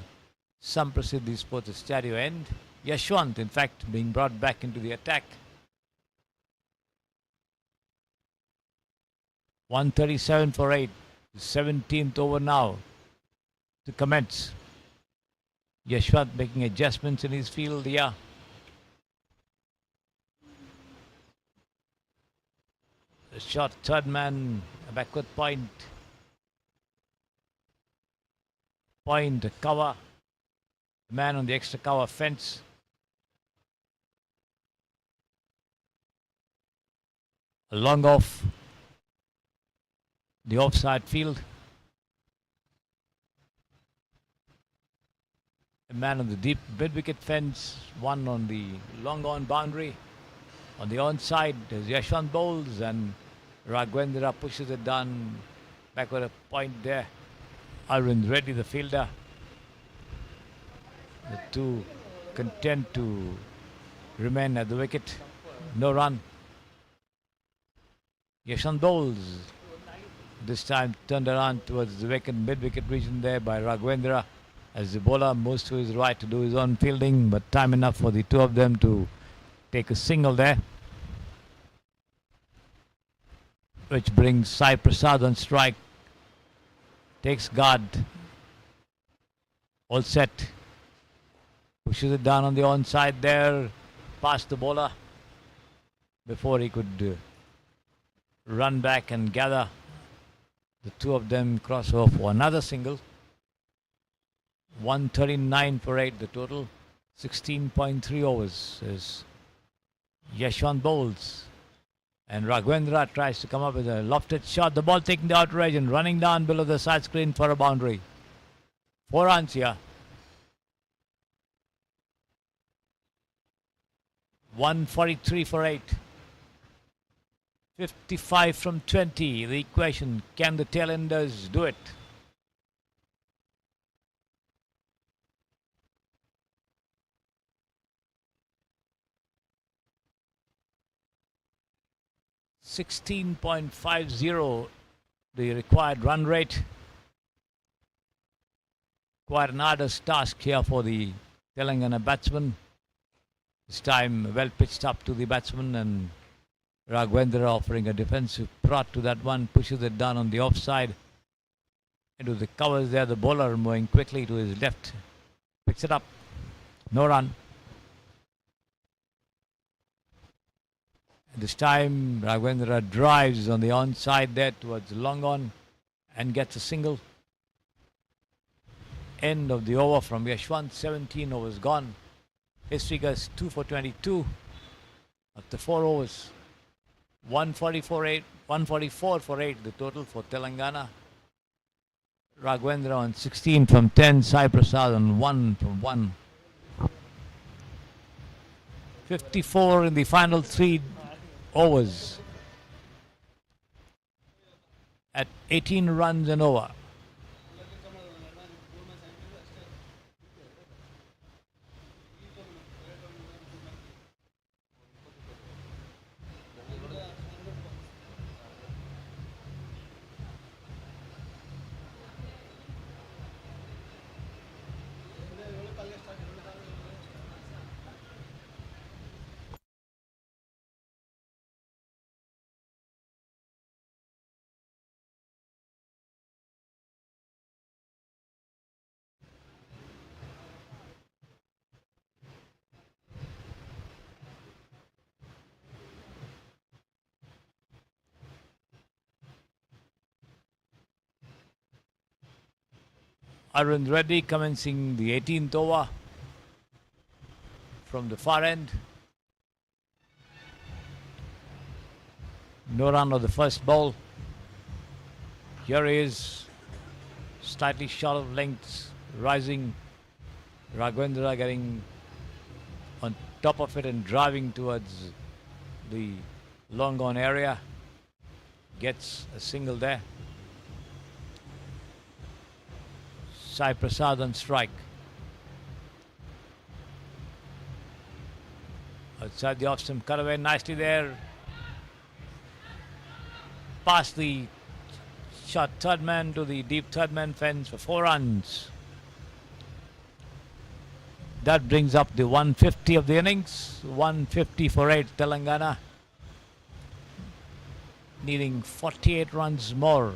Samprasiddhi Sports Stadio end. Yashwant, in fact, being brought back into the attack. 137 for 8. 17th over now to commence. Yashwant making adjustments in his field, yeah. The shot, third man, a backward point. Point, a cover. Man on the extra cover fence. A long off the offside field. A man on the deep mid-wicket fence, one on the long on boundary. On the onside, there's Yashwant bowls and Raghavendra pushes it down backward a point there. Arvind Reddy, the fielder. The two content to remain at the wicket. No run. Yashwant bowls. This time turned around towards the vacant mid-wicket region there by Raghavendra, as the bowler moves to his right to do his own fielding, but time enough for the two of them to take a single there, which brings Sai Prasad on strike. Takes guard. All set. Pushes it down on the onside there, past the bowler before he could run back and gather. The two of them cross off for another single. 139 for 8 the total. 16.3 overs is Yashwant bowls. And Raghavendra tries to come up with a lofted shot. The ball taking the outer edge and running down below the side screen for a boundary. 4 runs here. 143 for 8. 55 from 20. The equation, can the tailenders do it? .50 the required run rate. Quite an arduous task here for the Telangana batsman. This time well pitched up to the batsman, and Raghavendra offering a defensive prod to that one, pushes it down on the offside. Into the covers there, the bowler moving quickly to his left. Picks it up. No run. This time Raghavendra drives on the onside there towards long on and gets a single. End of the over from Yashwant. 17 overs gone. His figures 2 for 22 after 4 overs. 144 for 8 the total for Telangana. Raghavendra on 16 from 10. Sai Prasad on 1 from 1. 54 in the final 3 overs at 18 runs an over. Arvind Reddy commencing the 18th over from the far end. No run of the first ball. Here he is, slightly short of lengths, rising. Raghavendra getting on top of it and driving towards the long on area. Gets a single there. Sai Prasad on strike. Outside the off stump, cut away nicely there. Past the short third man to the deep third man fence for 4 runs. That brings up the 150 of the innings. 150 for 8 Telangana. Needing 48 runs more.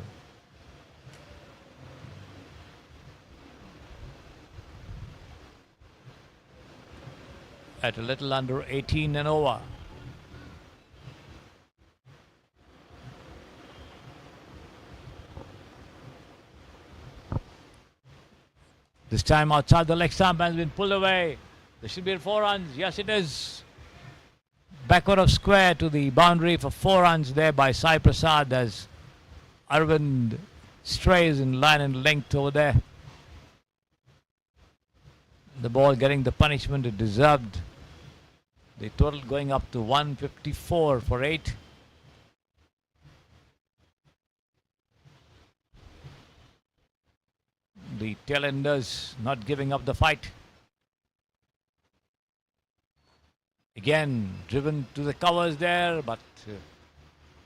At a little under 18 and over. This time outside the leg stump has been pulled away. There should be 4 runs. Yes, it is. Backward of square to the boundary for 4 runs there by Sai Prasad as Arvind strays in line and length over there. The ball getting the punishment it deserved. The total going up to 154 for 8. The tailenders not giving up the fight. Again, driven to the covers there, but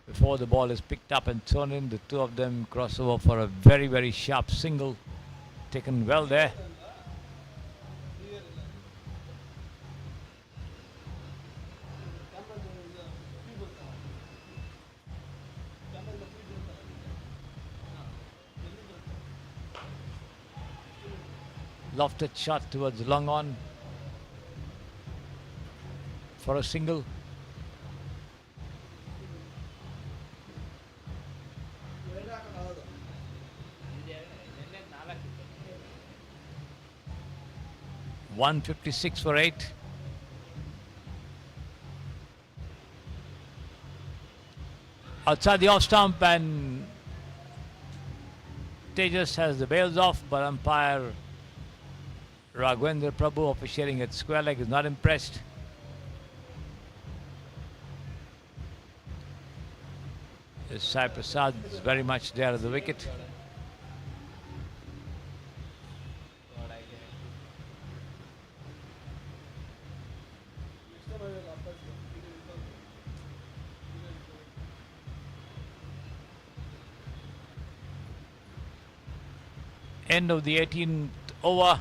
before the ball is picked up and thrown in, the two of them cross over for a very, very sharp single. Taken well there. Lofted shot towards long on for a single. 156 for 8. Outside the off stump, and Tejas has the bails off, but umpire Raghvendra Prabhu, officiating at square leg, is not impressed. Sai Prasad is very much there at the wicket. End of the 18th over.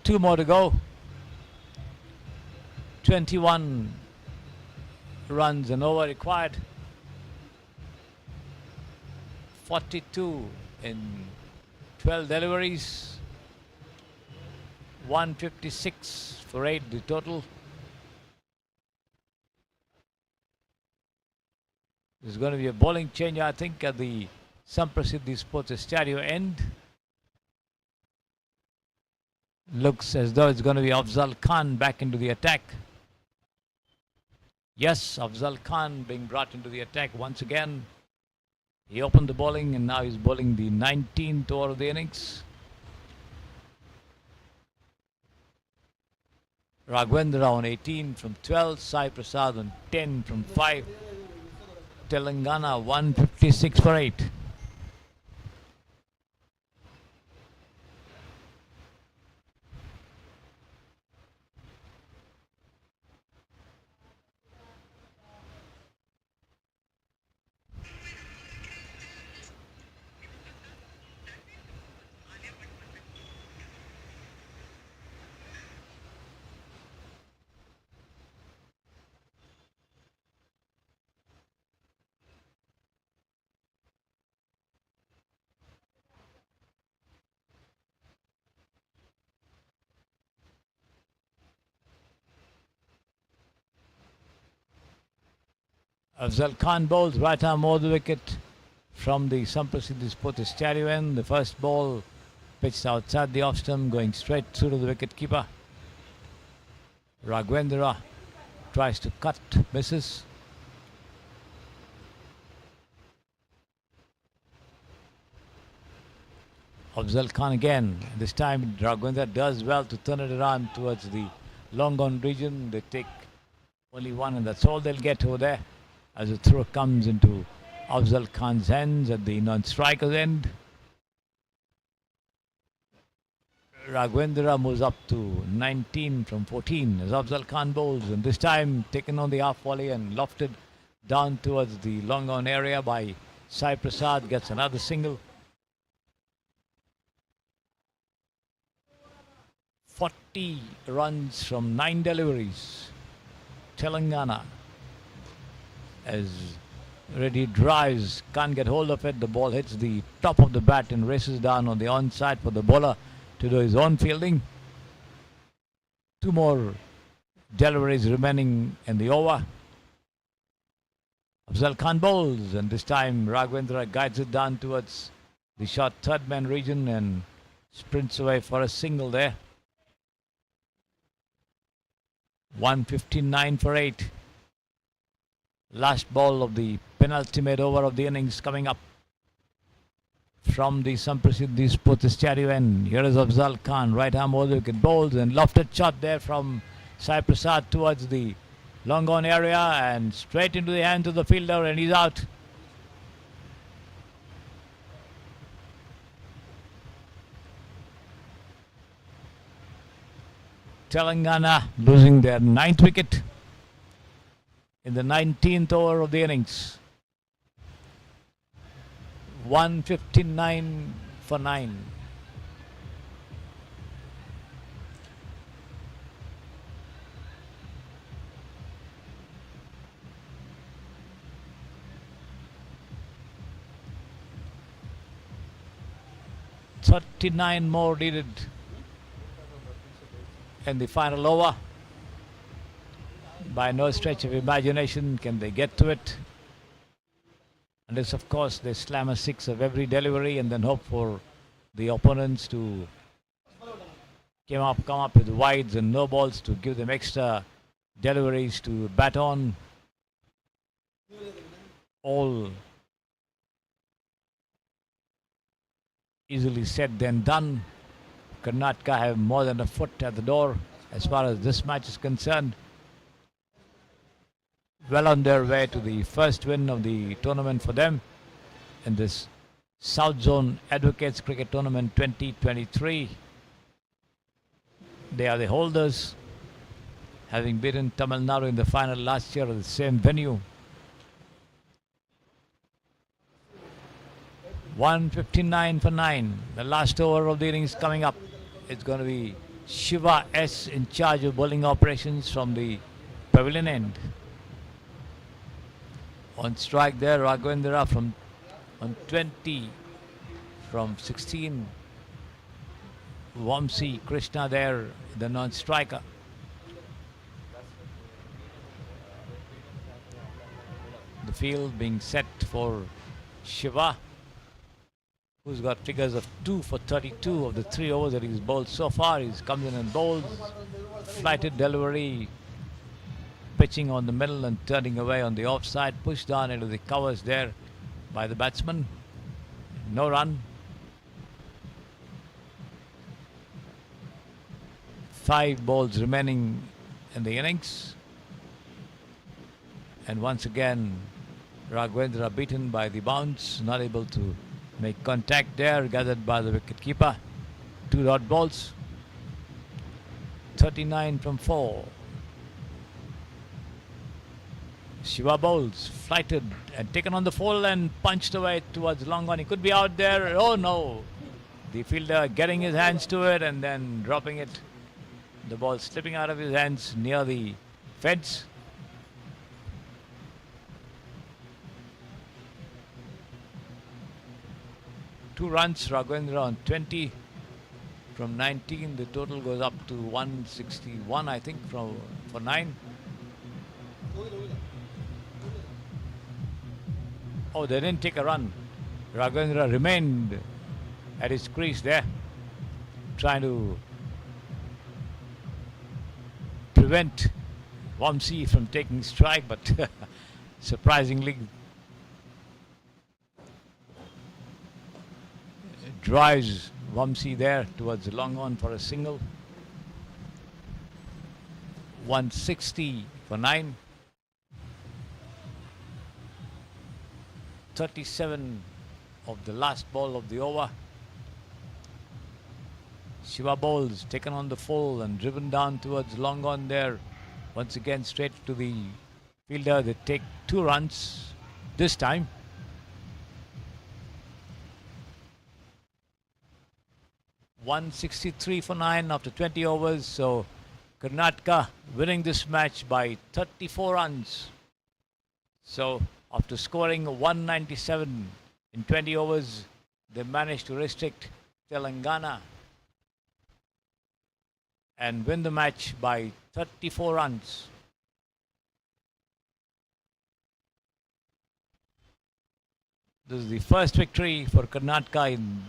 2 more to go. 21 runs an over required. 42 in 12 deliveries. 156 for 8 the total. There's going to be a bowling change, I think, at the Samprasiddhi Sports Stadium end. Looks as though it's going to be Afzal Khan back into the attack. Yes, Afzal Khan being brought into the attack once again. He opened the bowling and now he's bowling the 19th over of the innings. Raghvendra on 18 from 12, Sai Prasad on 10 from 5. Telangana 156 for 8. Afzal Khan bowls right arm over the wicket from the Samprasiddhi Sports Stadium end. The first ball pitched outside the off stump, going straight through to the wicket keeper. Raghvendra tries to cut, misses. Afzal Khan again. This time Raghvendra does well to turn it around towards the long on region. They take only one and that's all they'll get over there, as the throw comes into Afzal Khan's hands at the non-striker's end. Raghvendra moves up to 19 from 14 as Afzal Khan bowls, and this time taken on the half volley and lofted down towards the long on area by Sai Prasad, gets another single. 40 runs from 9 deliveries. Telangana, as Reddy drives, can't get hold of it. The ball hits the top of the bat and races down on the onside for the bowler to do his own fielding. 2 more deliveries remaining in the over. Afzal Khan bowls, and this time Raghvendra guides it down towards the short third man region and sprints away for a single there. 159 for 8. Last ball of the penultimate over of the innings coming up from the Samprasiddhi Sports Stadium end. Here is Afzal Khan, right arm over the wicket, bowls and lofted shot there from Sai Prasad towards the long on area and straight into the hands of the fielder, and he's out. Telangana losing their 9th wicket in the 19th over of the innings. 159 for 9. .39 more needed in the final over. By no stretch of imagination can they get to it, unless of course they slam a 6 of every delivery and then hope for the opponents to come up with wides and no balls to give them extra deliveries to bat on. All easily said then done. Karnataka have more than a foot at the door as far as this match is concerned. Well on their way to the first win of the tournament for them in this South Zone Advocates Cricket Tournament 2023. They are the holders, having beaten Tamil Nadu in the final last year at the same venue. 159 for 9. The last over of the innings coming up. It's going to be Shiva S in charge of bowling operations from the pavilion end. On strike there, Raghavendra from on 20 from 16. Vamsi Krishna there, the non-striker. The field being set for Shiva, who's got figures of 2 for 32 of the 3 overs that he's bowled so far. He's comes in and bowls, flighted delivery, pitching on the middle and turning away on the offside, pushed down into the covers there by the batsman. No run. 5 balls remaining in the innings. And once again, Raghavendra beaten by the bounce, not able to make contact there, gathered by the wicket-keeper. 2 dot balls. 39 from 4. Shiva bowls, flighted and taken on the full and punched away towards long on. He could be out there. Oh no! The fielder getting his hands to it and then dropping it. The ball slipping out of his hands near the fence. Two runs, Raghavendra on 20 from 19. The total goes up to 161, I think, for 9. Oh, they didn't take a run. Raghavendra remained at his crease there, trying to prevent Vamsi from taking strike, but surprisingly drives Vamsi there towards the long on for a single. 160 for 9. 37 of the last ball of the over. Shiva bowls, taken on the full and driven down towards long on there. Once again straight to the fielder. They take 2 runs this time. $163 for 9 after 20 overs. So Karnataka winning this match by 34 runs. So after scoring 197 in 20 overs, they managed to restrict Telangana and win the match by 34 runs. This is the first victory for Karnataka in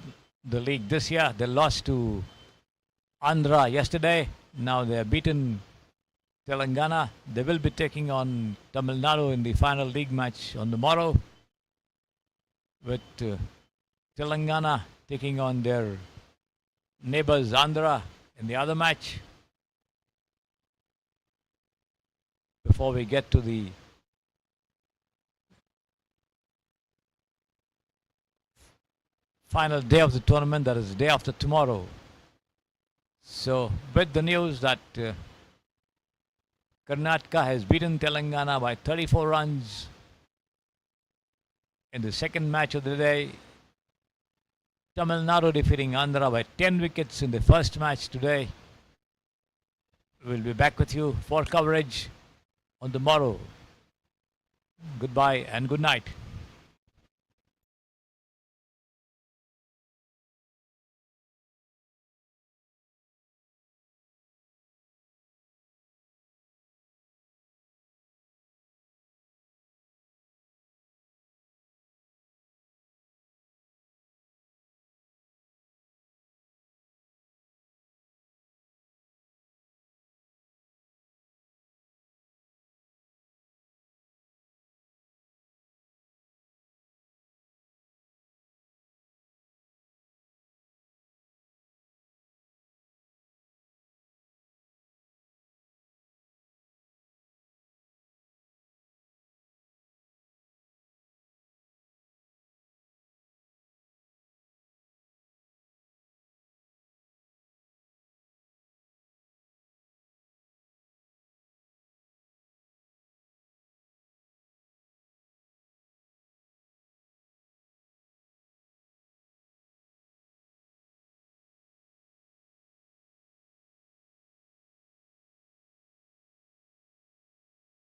the league this year. They lost to Andhra yesterday. Now they have beaten Telangana. They will be taking on Tamil Nadu in the final league match on the morrow, with Telangana taking on their neighbours Andhra in the other match. Before we get to the final day of the tournament, that is the day after tomorrow. So with the news that Karnataka has beaten Telangana by 34 runs in the second match of the day, Tamil Nadu defeating Andhra by 10 wickets in the first match today. We'll be back with you for coverage on the morrow. Goodbye and good night.